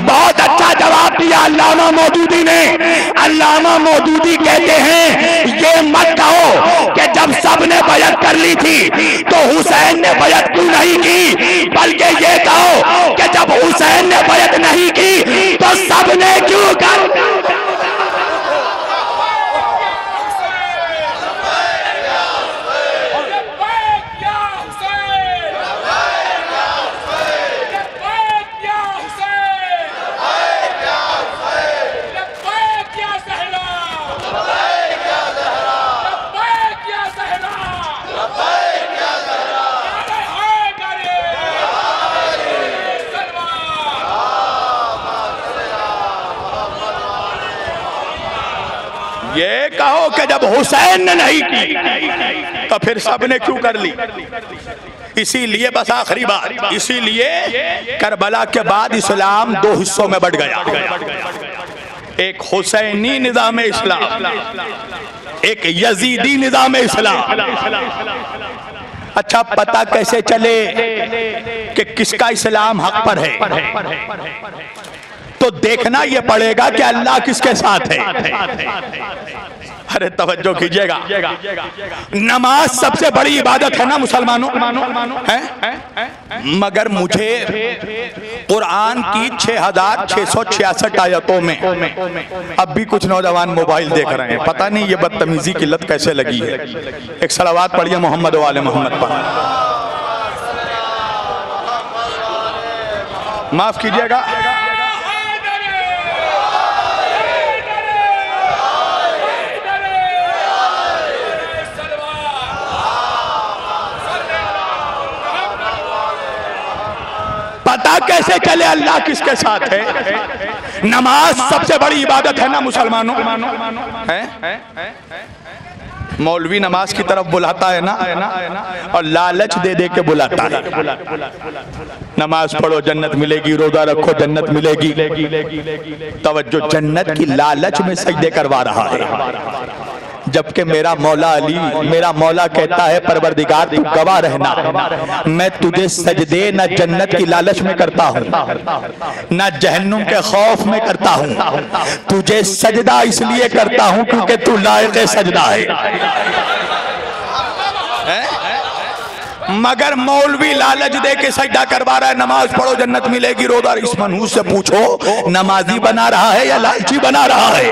بہت اچھا جواب دیا علامہ مودودی نے۔ علامہ مودودی کہتے ہیں یہ مت کہو کہ جب سب نے بیعت کر لی تھی تو حسین نے بیعت کیوں نہیں کی، بلکہ یہ کہو کہ جب حسین نے بیعت نہیں کی تو سب نے کیوں کر۔ یہ کہو کہ جب حسین نے نہیں کی تو پھر سب نے کیوں کر لی۔ اسی لیے بس آخری بات، اسی لیے کربلا کے بعد اسلام دو حصوں میں بٹ گیا، ایک حسینی نظام اسلام، ایک یزیدی نظام اسلام۔ اچھا پتہ کیسے چلے کہ کس کا اسلام حق پر ہے؟ تو دیکھنا یہ پڑے گا کہ اللہ کس کے ساتھ ہے۔ ارے توجہ کیجئے گا، نماز سب سے بڑی عبادت ہے نا مسلمانوں، مگر مجھے قرآن کی 6666 آیتوں میں اب بھی کچھ نوجوان موبائل دیکھ رہے ہیں، پتہ نہیں یہ بدتمیزی کی لت کیسے لگی ہے۔ ایک صلوات پڑھیے محمد و آل محمد پر۔ معاف کیجئے گا، پتہ کیسے چلے اللہ کس کے ساتھ ہے؟ نماز سب سے بڑی عبادت ہے نا مسلمانوں، مولوی نماز کی طرف بلاتا ہے نا اور لالچ دے دے کے بلاتا ہے، نماز پڑھو جنت ملے گی، روزہ رکھو جنت ملے گی۔ توجہ، جنت کی لالچ میں سجدے کروا رہا ہے، جبکہ میرا مولا علی، میرا مولا کہتا ہے پروردگار تو گواہ رہنا، میں تجھے سجدے نہ جنت کی لالچ میں کرتا ہوں نہ جہنم کے خوف میں کرتا ہوں، تجھے سجدہ اس لیے کرتا ہوں کیونکہ تو لائق سجدہ ہے۔ مگر مولوی لالچ دے کے سجدہ کروا رہا ہے، نماز پڑھو جنت ملے گی، روزہ۔ اس منحوس سے پوچھو نمازی بنا رہا ہے یا لالچی بنا رہا ہے؟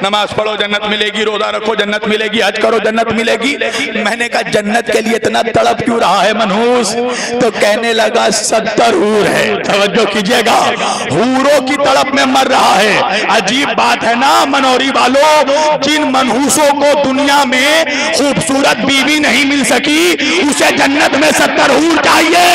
نماز پڑھو جنت ملے گی، روزہ رکھو جنت ملے گی، حج کرو جنت ملے گی۔ میں نے کہا جنت کے لیے اتنا تڑپ کیوں رہا ہے منحوس؟ تو کہنے لگا 70 حور ہے۔ توجہ کیجئے گا، حوروں کی تڑپ میں مر رہا ہے۔ عجیب بات ہے نا منوری والو، جن منحوسوں کو دنیا میں خوبصورت بیوی نہیں مل سکی اسے جنت میں 70 حور چاہیے۔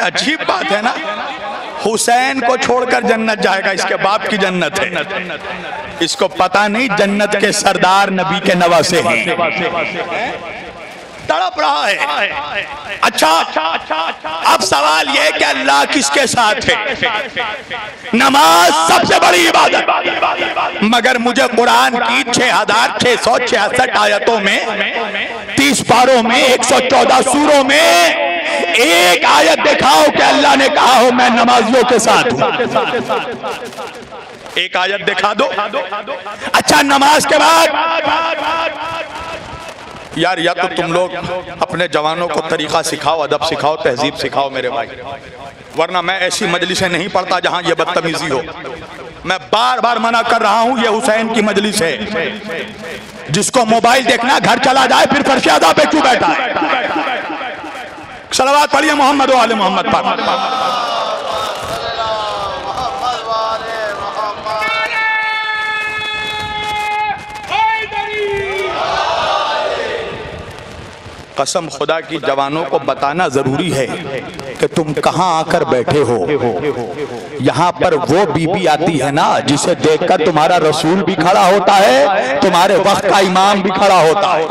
عجیب بات ہے نا، حسین کو چھوڑ کر جنت جائے گا، اس کے باپ کی جنت ہے، اس کو پتہ نہیں جنت کے سردار نبی کے نواسے ہیں، تڑپ رہا ہے۔ اچھا اب سوال یہ کہ اللہ کس کے ساتھ ہے؟ نماز سب سے بڑی عبادت، مگر مجھے قرآن کی 6666 آیتوں میں 30 پاروں میں 114 سوروں میں ایک آیت دکھاؤ کہ اللہ نے کہا ہو میں نمازیوں کے ساتھ ہوں، ایک آیت دکھا دو۔ اچھا نماز کے بعد یار یا تو تم لوگ اپنے جوانوں کو طریقہ سکھاؤ، ادب سکھاؤ، تہذیب سکھاؤ میرے بھائی، ورنہ میں ایسی مجلسیں نہیں پڑھتا جہاں یہ بدتمیزی ہو۔ میں بار بار منع کر رہا ہوں، یہ حسین کی مجلس ہے، جس کو موبائل دیکھنا گھر چلا جائے، پھر فرش ادا پہ کیوں بیٹھا ہے؟ صلوات پڑھیے محمد و آل محمد پر۔ قسم خدا کی جوانوں کو بتانا ضروری ہے کہ تم کہاں آ کر بیٹھے ہو. یہاں پر وہ بی بی آتی ہے نا جسے دیکھ کر تمہارا رسول بھی کھڑا ہوتا ہے, تمہارے وقت کا امام بھی کھڑا ہوتا ہے.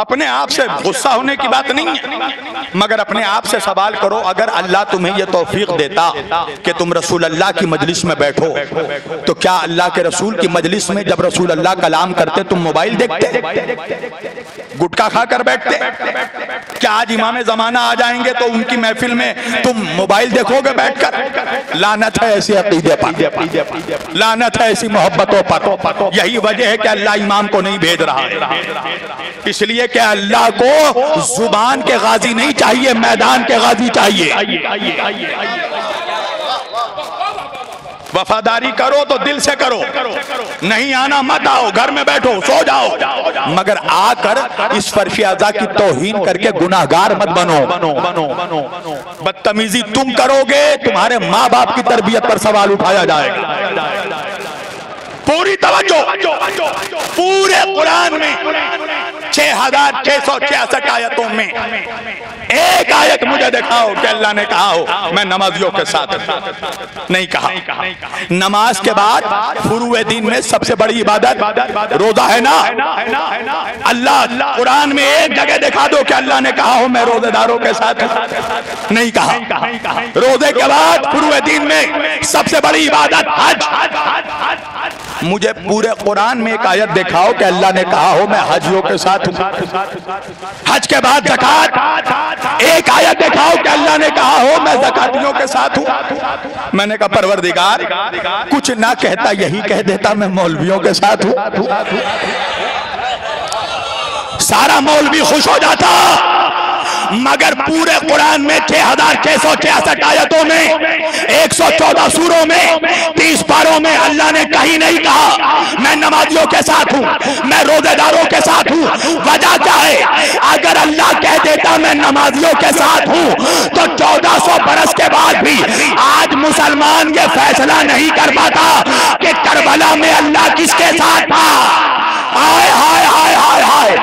اپنے آپ سے غصہ ہونے کی بات نہیں ہے, مگر اپنے آپ سے سوال کرو, اگر اللہ تمہیں یہ توفیق دیتا کہ تم رسول اللہ کی مجلس میں بیٹھو تو کیا اللہ کے رسول کی مجلس میں جب رسول اللہ کلام کرتے تم موبائل دیکھتے, گٹکا کھا کر بیٹھتے؟ کیا آج امام زمانہ آ جائیں گے تو ان کی محفل میں تم موبائل دیکھو گے بیٹھ کر؟ لعنت ہے ایسی عقیدے پر, لعنت ہے ایسی محبتوں پر. یہی وجہ ہے کہ اللہ امام کو نہیں بھیج رہا ہے, اس لیے کہ اللہ کو زبان کے غازی نہیں چاہیے, میدان کے غازی چاہیے. وفاداری کرو تو دل سے کرو, نہیں آنا مت آؤ, گھر میں بیٹھو سو جاؤ, مگر آ کر اس فرش اعضا کی توہین کر کے گناہگار مت بنو. بدتمیزی تم کرو گے, تمہارے ماں باپ کی تربیت پر سوال اٹھایا جائے گا. پوری توجہ, پورے قرآن میں 6666 آیتوں میں ایک آیت مجھے دکھاؤ کہ اللہ نے کہا ہو میں نمازیوں کے ساتھ, نہیں کہا. نماز کے بعد فروع دین میں سب سے بڑی عبادت روزہ ہے نا. اللہ قرآن میں ایک جگہ دکھا دو کہ اللہ نے کہا ہو میں روزے داروں کے ساتھ, نہیں کہا. روزے کے بعد فروع دین میں سب سے بڑی عبادت حج. مجھے پورے قرآن میں ایک آیت دکھاؤ کہ اللہ نے کہا ہو میں حجیوں کے ساتھ ہوں. حج کے بعد زکات, ایک آیت دکھاؤ کہ اللہ نے کہا ہو میں زکاتیوں کے ساتھ ہوں. میں نے کہا پروردگار کچھ نہ کہتا یہی کہہ دیتا میں مولویوں کے ساتھ ہوں, سارا مولوی خوش ہو جاتا. مگر پورے قرآن میں 6666 آیتوں میں 114 سوروں میں 30 پاروں میں اللہ نے کہیں نہیں کہا میں نمازیوں کے ساتھ ہوں, میں روزے داروں کے ساتھ ہوں. وجہ کیا ہے؟ اگر اللہ کہہ دیتا میں نمازیوں کے ساتھ ہوں تو 1400 برس کے بعد بھی آج مسلمان یہ فیصلہ نہیں کر پاتا کہ کربلا میں اللہ کس کے ساتھ تھا. ہائے ہائے ہائے ہائے ہائے.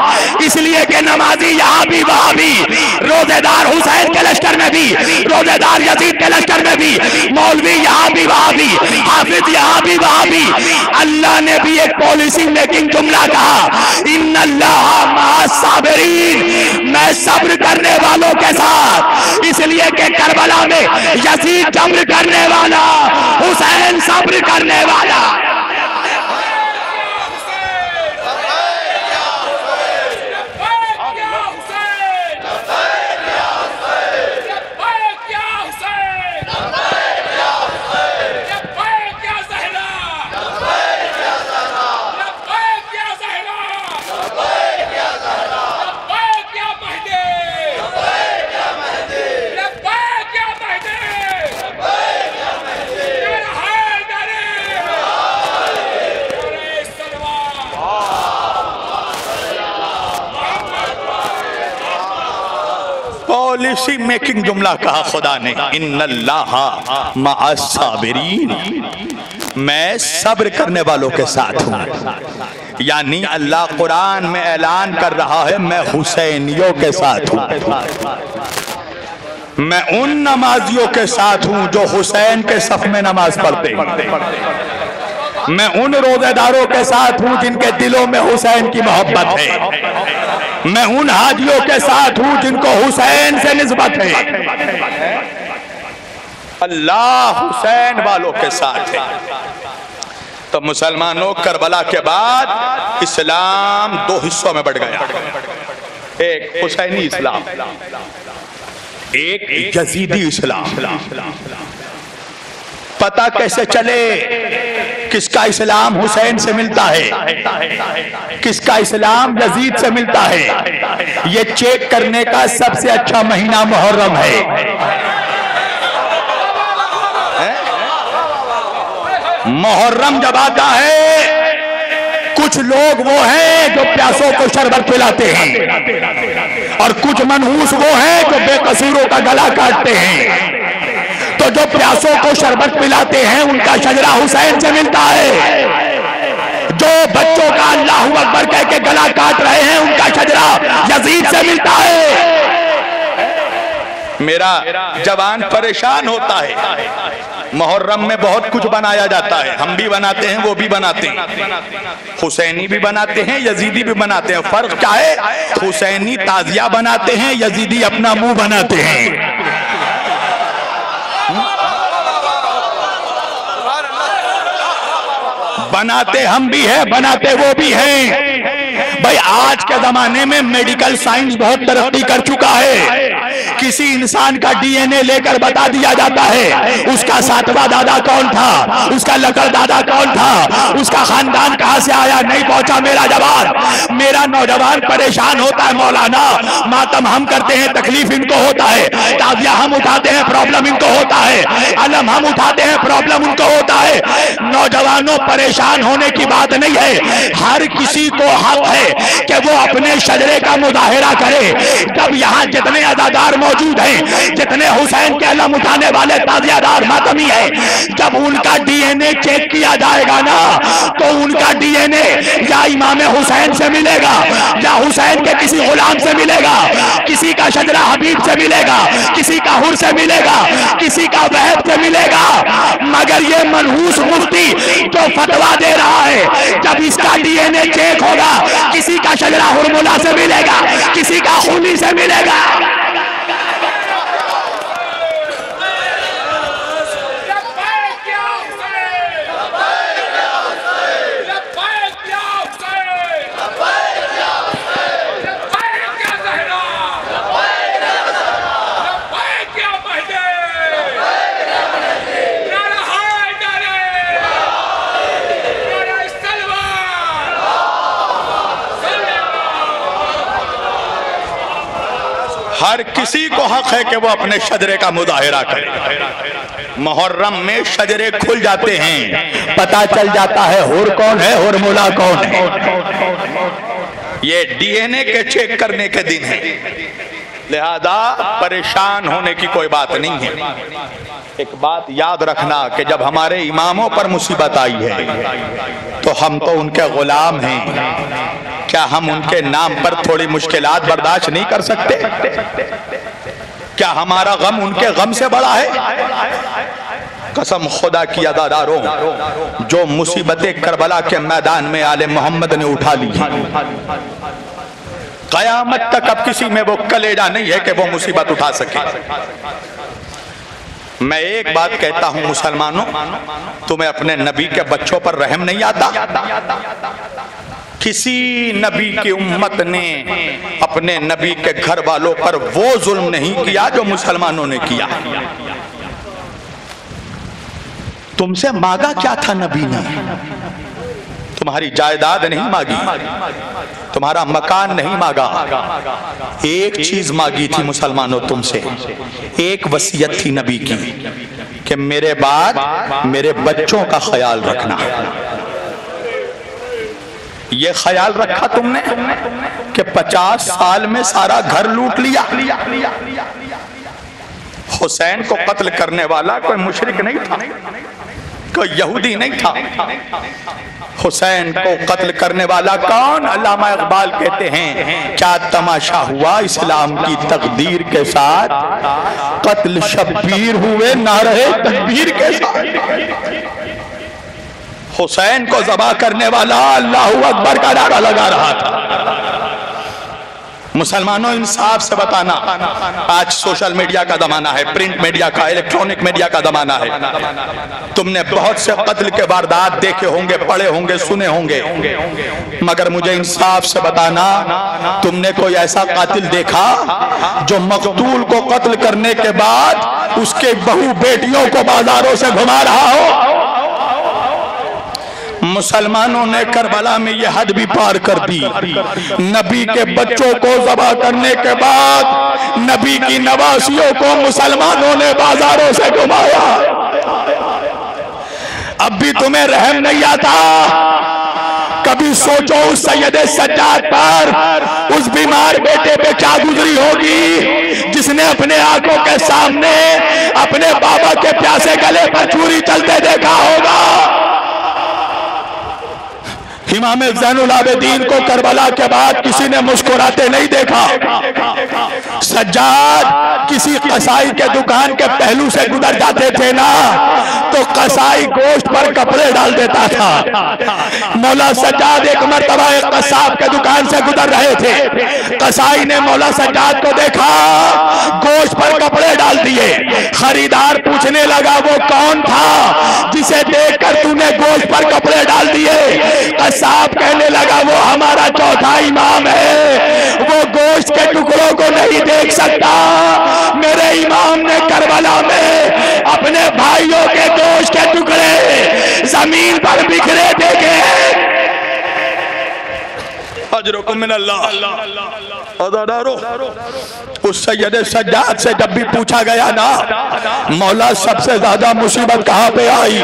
اس لیے کہ نمازی یہاں بھی وہاں بھی, روزے دار حسین کے لشکر میں بھی, روزے دار یزید کے لشکر میں بھی, مولوی یہاں بھی وہاں بھی, حافظ یہاں بھی وہاں بھی. اللہ نے بھی ایک پالیسی میکنگ جملہ کہا, ان اللہ مع الصابرین, میں صبر کرنے والوں کے ساتھ. اس لیے کہ کربلا میں یزید صبر کرنے والا, حسین صبر کرنے والا. پالیسی میکنگ جملہ کہا خدا نے, ان اللہ مع الصابرین, میں صبر کرنے والوں کے ساتھ ہوں. یعنی اللہ قرآن میں اعلان کر رہا ہے میں حسینیوں کے ساتھ ہوں, میں ان نمازیوں کے ساتھ ہوں جو حسین کے صف میں نماز پڑھتے ہیں, میں ان روزے داروں کے ساتھ ہوں جن کے دلوں میں حسین کی محبت ہے, میں ان حاجیوں کے ساتھ ہوں جن کو حسین سے نسبت ہے. اللہ حسین والوں کے ساتھ ہے. تو مسلمانوں کربلا کے بعد اسلام 2 حصوں میں بڑھ گیا, ایک حسینی اسلام, ایک یزیدی اسلام. پتہ کیسے چلے کس کا اسلام حسین سے ملتا ہے, کس کا اسلام یزید سے ملتا ہے؟ یہ چیک کرنے کا سب سے اچھا مہینہ محرم ہے. محرم جب آتا ہے کچھ لوگ وہ ہیں جو پیاسوں کو شربت پلاتے ہیں, اور کچھ منحوس وہ ہیں جو بے قصوروں کا گلا کاٹتے ہیں. تو جو پیاسوں کو شربت پلاتے ہیں ان کا شجرہ حسین سے ملتا ہے, جو بچوں کا اللہ اکبر کہہ کے گلا کاٹ رہے ہیں ان کا شجرہ شجرہ یزید سے ملتا ہے۔ میرا جوان پریشان ہوتا ہے، محرم میں بہت کچھ بنایا جاتا ہے، ہم بھی بناتے ہیں وہ بھی بناتے ہیں، حسینی بھی بناتے ہیں یزیدی بھی بناتے ہیں، فرق کیا ہے؟ حسینی تعزیہ بناتے ہیں، یزیدی اپنا منہ بناتے ہیں۔ بناتے ہم بھی ہیں، بناتے وہ بھی ہیں۔ بھائی آج کے زمانے میں میڈیکل سائنس بہت ترقی کر چکا ہے، کسی انسان کا ڈی این اے لے کر بتا دیا جاتا ہے اس کا ساتواں دادا کون تھا، اس کا لکڑ دادا کون تھا، اس کا خاندان کہاں سے آیا، نہیں پہنچا میرا جوان۔ میرا نوجوان پریشان ہوتا ہے، مولانا ماتم ہم کرتے ہیں، تکلیف ان کو ہوتا ہے، تعزیہ ہم اٹھاتے ہیں، پرابلم ان کو ہوتا ہے، علم ہم اٹھاتے ہیں، پرابلم ان کو ہوتا ہے۔ نوجوانوں پریشان ہونے کی بات نہیں ہے، ہر کسی کو حق ہے کہ وہ اپنے شجرے کا مظاہرہ کرے۔ جب یہاں جتنے عزادار موجود ہیں، جتنے حسین کے علم اٹھانے والے تعزیہ دار ماتمی ہیں، جب ان کا ڈی این اے چیک کیا جائے گا نا تو ان کا ڈی این اے یا امام حسین سے ملے گا یا حسین کے کسی غلام سے ملے گا، کسی کا شجرہ حبیب سے ملے گا، کسی کا حر سے ملے گا، کسی کا وحد سے ملے گا۔ مگر یہ منحوس مفتی جو فتویٰ دے رہا ہے، جب اس کا ڈی این اے چیک ہوگا کسی کا شجرہ ہرملا سے ملے گا، کسی کا خونی سے ملے گا۔ ہر کسی کو حق ہے کہ وہ اپنے شجرے کا مظاہرہ کرے۔ محرم میں شجرے کھل جاتے ہیں، پتہ چل جاتا ہے حر کون ہے، ہرملا کون ہے۔ یہ ڈی این اے کے چیک کرنے کے دن ہے، لہذا پریشان ہونے کی کوئی بات نہیں ہے۔ ایک بات یاد رکھنا کہ جب ہمارے اماموں پر مصیبت آئی ہے تو ہم تو ان کے غلام ہیں، کیا ہم ان کے نام پر تھوڑی مشکلات برداشت نہیں کر سکتے؟ کیا ہمارا غم ان کے غم سے بڑا ہے؟ قسم خدا کی عزاداروں، جو مصیبتیں کربلا کے میدان میں آل محمد نے اٹھا لی ہیں، قیامت تک اب کسی میں وہ کلیجہ نہیں ہے کہ وہ مصیبت اٹھا سکے۔ میں ایک بات کہتا ہوں مسلمانوں، تمہیں اپنے نبی کے بچوں پر رحم نہیں آتا؟ کسی نبی کی امت نے اپنے نبی کے گھر والوں پر وہ ظلم نہیں کیا جو مسلمانوں نے کیا۔ تم سے مانگا کیا تھا نبی نے؟ تمہاری جائیداد نہیں مانگی، تمہارا مکان نہیں مانگا، ایک چیز مانگی تھی مسلمانوں تم سے، ایک وصیت تھی نبی کی کہ میرے بعد میرے بچوں کا خیال رکھنا۔ یہ خیال رکھا تم نے کہ 50 سال میں سارا گھر لوٹ لیا۔ حسین کو قتل کرنے والا کوئی مشرک نہیں تھا، کوئی یہودی نہیں تھا۔ حسین کو قتل کرنے والا کون؟ علامہ اقبال کہتے ہیں کیا تماشا ہوا اسلام کی تقدیر کے ساتھ، قتل شبیر ہوئے نعرہ تکبیر کے ساتھ۔ حسین کو ذبح کرنے والا اللہ اکبر کا نعرہ لگا رہا تھا۔ مسلمانوں انصاف سے بتانا، آج سوشل میڈیا کا زمانہ ہے، پرنٹ میڈیا کا، الیکٹرونک میڈیا کا زمانہ ہے، تم نے بہت سے قتل کے واردات دیکھے ہوں گے، پڑھے ہوں گے، سنے ہوں گے، مگر مجھے انصاف سے بتانا، تم نے کوئی ایسا قاتل دیکھا جو مقتول کو قتل کرنے کے بعد اس کے بہو بیٹیوں کو بازاروں سے گھما رہا ہو؟ مسلمانوں نے کربلا میں یہ حد بھی پار کر دی، نبی کے بچوں کو ذبح کرنے کے بعد نبی کی نواسیوں کو مسلمانوں نے بازاروں سے گھمایا۔ اب بھی تمہیں رحم نہیں آتا؟ کبھی سوچو اس سید سجاد پر، اس بیمار بیٹے پہ کیا گزری ہوگی جس نے اپنے آنکھوں کے سامنے اپنے بابا کے پیاسے گلے پر چھری چلتے دیکھا ہوگا۔ امام زین العابدین کو کربلا کے بعد کسی نے مسکراتے نہیں دیکھا۔ سجاد کسی قصائی کے دکان کے پہلو سے گزر جاتے تھے نا تو قصائی گوشت پر کپڑے ڈال دیتا تھا۔ مولا سجاد ایک مرتبہ ایک قصاب کے دکان سے گزر رہے تھے، قصائی نے مولا سجاد کو دیکھا، گوشت پر کپڑے ڈال دیے۔ خریدار پوچھنے لگا وہ کون تھا جسے دیکھ کر تو نے گوشت پر کپڑے ڈال دیے؟ قصاب کہنے لگا وہ ہمارا چوتھا امام ہے، وہ گوشت کے ٹکڑوں کو نہیں دیکھ سکتا۔ میرے امام نے کربلا میں اپنے بھائیوں کے گوشت کے ٹکڑے زمین پر بکھرے دیکھے۔ اجرکم من اللہ۔ عزادارو اس سید سجاد سے جب بھی پوچھا گیا نا مولا سب سے زیادہ مصیبت کہاں پہ آئی،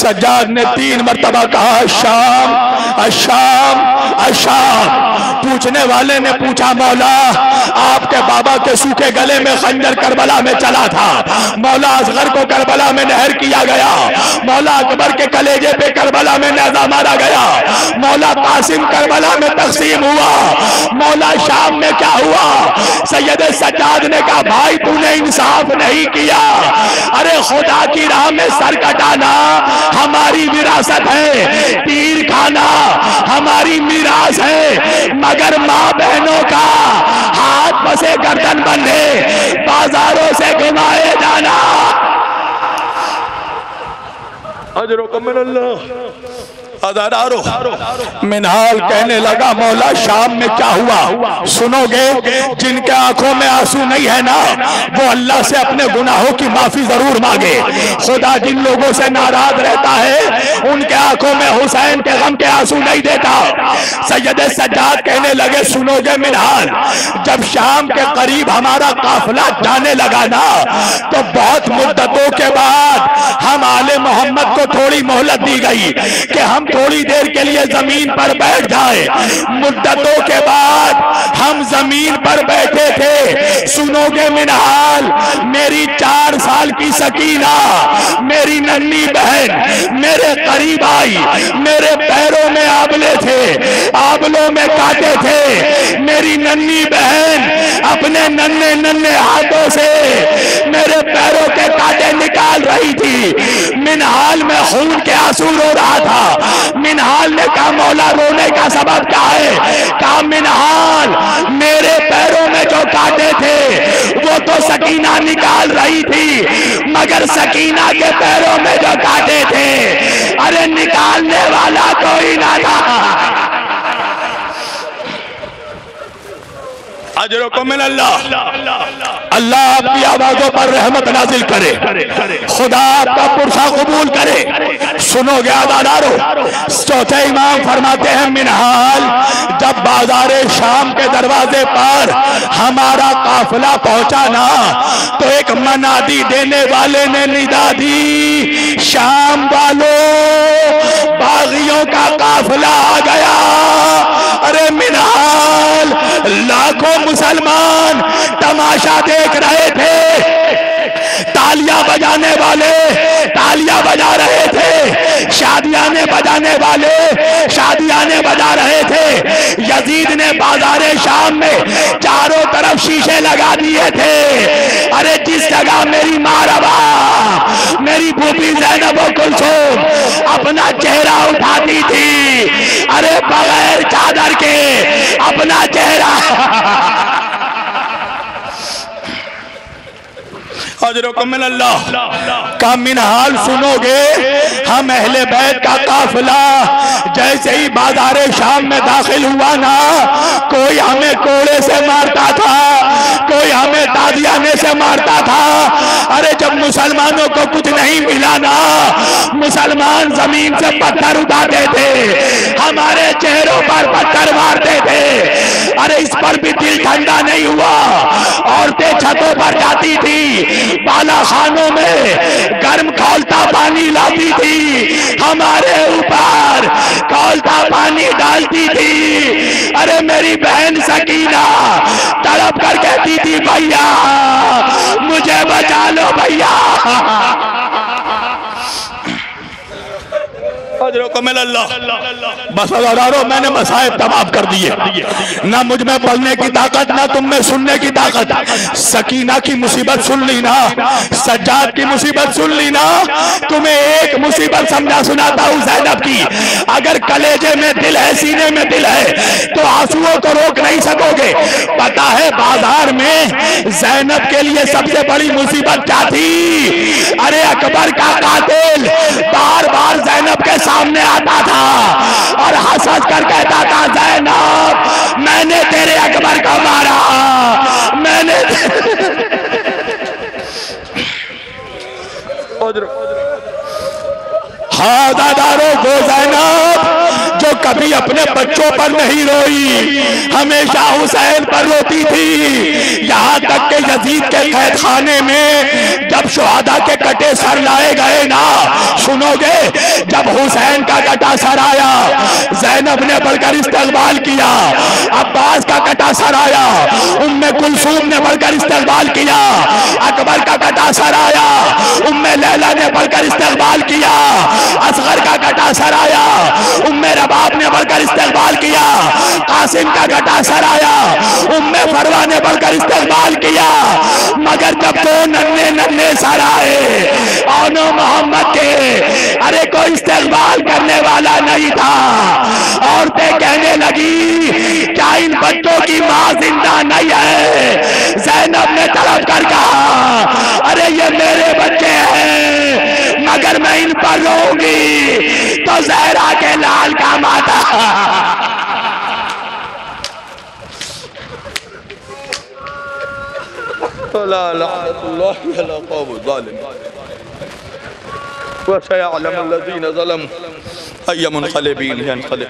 سجاد نے 3 مرتبہ کہا الشام الشام الشام۔ پوچھنے والے نے پوچھا مولا آپ کے بابا کے سوکھے گلے میں خنجر کربلا میں چلا تھا، مولا اصغر کو کربلا میں نہر کیا گیا، مولا اکبر کے کلیجے پہ کربلا میں نیزہ مارا گیا، مولا قاسم کربلا میں تقسیم ہوا، مولا شام میں کیا ہوا؟ سید سجاد نے کہا بھائی تو نے انصاف نہیں کیا، ارے خدا کی راہ میں سر کٹانا ہماری وراثت ہے، تیر کھانا ہماری میراث ہے، مگر ماں بہنوں کا ہاتھ پسے گردن بندھے بازاروں سے گھمائے جانا۔ اجرکم من اللہ۔ عزادارو منہال کہنے لگا مولا شام میں کیا ہوا؟ سنو گے جن کے آنکھوں میں آنسو نہیں ہے نا وہ اللہ سے اپنے گناہوں کی معافی ضرور مانگے۔ خدا جن لوگوں سے ناراض رہتا ہے ان کے آنکھوں میں حسین کے غم کے آنسو نہیں دیتا۔ سید سجاد کہنے لگے سنو گے منہال جب شام کے قریب ہمارا قافلہ جانے لگا نا تو بہت مدتوں کے بعد ہم آل محمد کو تھوڑی مہلت دی گئی کہ ہم تھوڑی دیر کے لیے زمین پر بیٹھ جائے۔ مدتوں کے بعد ہم زمین پر بیٹھے تھے۔ سنو گے منہال میری 4 سال کی سکینہ میری ننھی بہن میرے قریب آئی، میرے پیروں میں آبلے تھے، آبلوں میں کانٹے تھے، میری ننھی بہن اپنے ننھے ننھے ہاتھوں سے میرے پیروں کے کانٹے نکال رہی تھی۔ منہال میں خون کے آنسو رو رہا تھا۔ منہال نے کہا مولا رونے کا سبب کیا ہے؟ کہا منہال میرے پیروں میں جو کانٹے تھے وہ تو سکینہ نکال رہی تھی مگر سکینہ کے پیروں میں جو کانٹے تھے ارے نکالنے والا کوئی نہ تھا۔ اجرکم من اللہ۔ اللہ آپ کی آوازوں پر رحمت نازل کرے، خدا آپ کا پرسہ قبول کرے۔ سنو گے عزادارو چوتھے امام فرماتے ہیں منہال جب بازار شام کے دروازے پر ہمارا قافلہ پہنچا نا تو ایک منادی دینے والے نے ندا دی شام والوں باغیوں کا قافلہ آ گیا۔ ارے منہال لاکھوں مسلمان تماشا دیکھ رہے تھے، تالیاں بجانے والے تالیاں بجا رہے تھے، شادیانے بجانے والے شادیانے بجا رہے تھے۔ یزید نے بازار شام میں چاروں طرف شیشے لگا دیے تھے۔ ارے جس جگہ میری ماں روا میری پھوپھی زینب و کلثوم اپنا چہرہ اٹھاتی تھی، ارے بغیر چادر کے اپنا چہرہ اجرکم من اللہ کا منہال سنو گے ہم اہل بیت کا قافلہ جیسے ہی بازار شام میں داخل ہوا نا کوئی ہمیں کوڑے سے مارتا تھا، کوئی ہمیں تازیانے سے مارتا تھا۔ ارے جب مسلمانوں کو کچھ نہیں ملا نا مسلمان زمین سے پتھر اٹھاتے تھے، ہمارے چہروں پر پتھر مارتے تھے۔ ارے اس پر بھی دل ٹھنڈا نہیں ہوا، عورتیں چھتوں پر جاتی تھی، بالا خانوں میں گرم کھولتا پانی لاتی تھی، ہمارے اوپر کھولتا پانی ڈالتی تھی۔ ارے میری بہن سکینہ تڑپ کر کہتی تھی بھیا مجھے بچا لو بھیا۔ اجرکم اللہ. بس عزیزانو میں نے مصائب تمام کر دیے. نہ مجھ میں پڑھنے کی طاقت نہ تم میں سننے کی طاقت. سکینہ کی مصیبت سن لی نا, سجاد کی مصیبت سن لی نا. تمہیں ایک مصیبت سمجھا سناتا ہوں زینب کی. اگر کلیجے میں دل ہے, سینے میں دل ہے, تو آنسوؤں کو روک نہیں سکو گے. پتا ہے بازار میں زینب کے لیے سب سے بڑی مصیبت کیا تھی؟ ارے اکبر کا قاتل بار بار زینب کے سامنے آتا تھا اور ہنس ہنس کر کہتا تھا زینب میں نے تیرے اکبر کو مارا, میں نے ہاں دادارو وہ زینب جو کبھی اپنے بچوں پر نہیں روئی, ہمیشہ حسین پر روتی تھی. یہاں تک کہ یزید کے قید خانے میں جب شہداء کے کٹے سر لائے گئے نا, سنو گے, جب حسین کا کٹا سر آیا زینب نے بڑھ کر استقبال کیا, عباس کا کٹا سر آیا ام کلثوم نے بڑھ کر استقبال کیا, اکبر کا کٹا سر آیا ام لیلا نے بڑھ کر استقبال کیا, اصغر کا کٹا سر آیا ام رباب نے بڑھ کر استقبال کیا, قاسم کا کٹا سر آیا ام فروہ نے بڑھ کر استقبال کیا. مگر جب دو ننھے ننھے سر آئے اونو محمد کے, ارے کوئی استقبال کرنے والا نہیں تھا. عورتیں کہنے لگی کیا ان بچوں کی ماں زندہ نہیں ہے؟ زینب نے طلب کر کہا ارے یہ میرے بچے ہیں, مگر میں ان پر روؤں گی تو زہرا کے لال کا ماتا. لا لعنت اللہ علی قوم الظالم وسيعلم الذين ظلموا أي منقلبين ينقلب.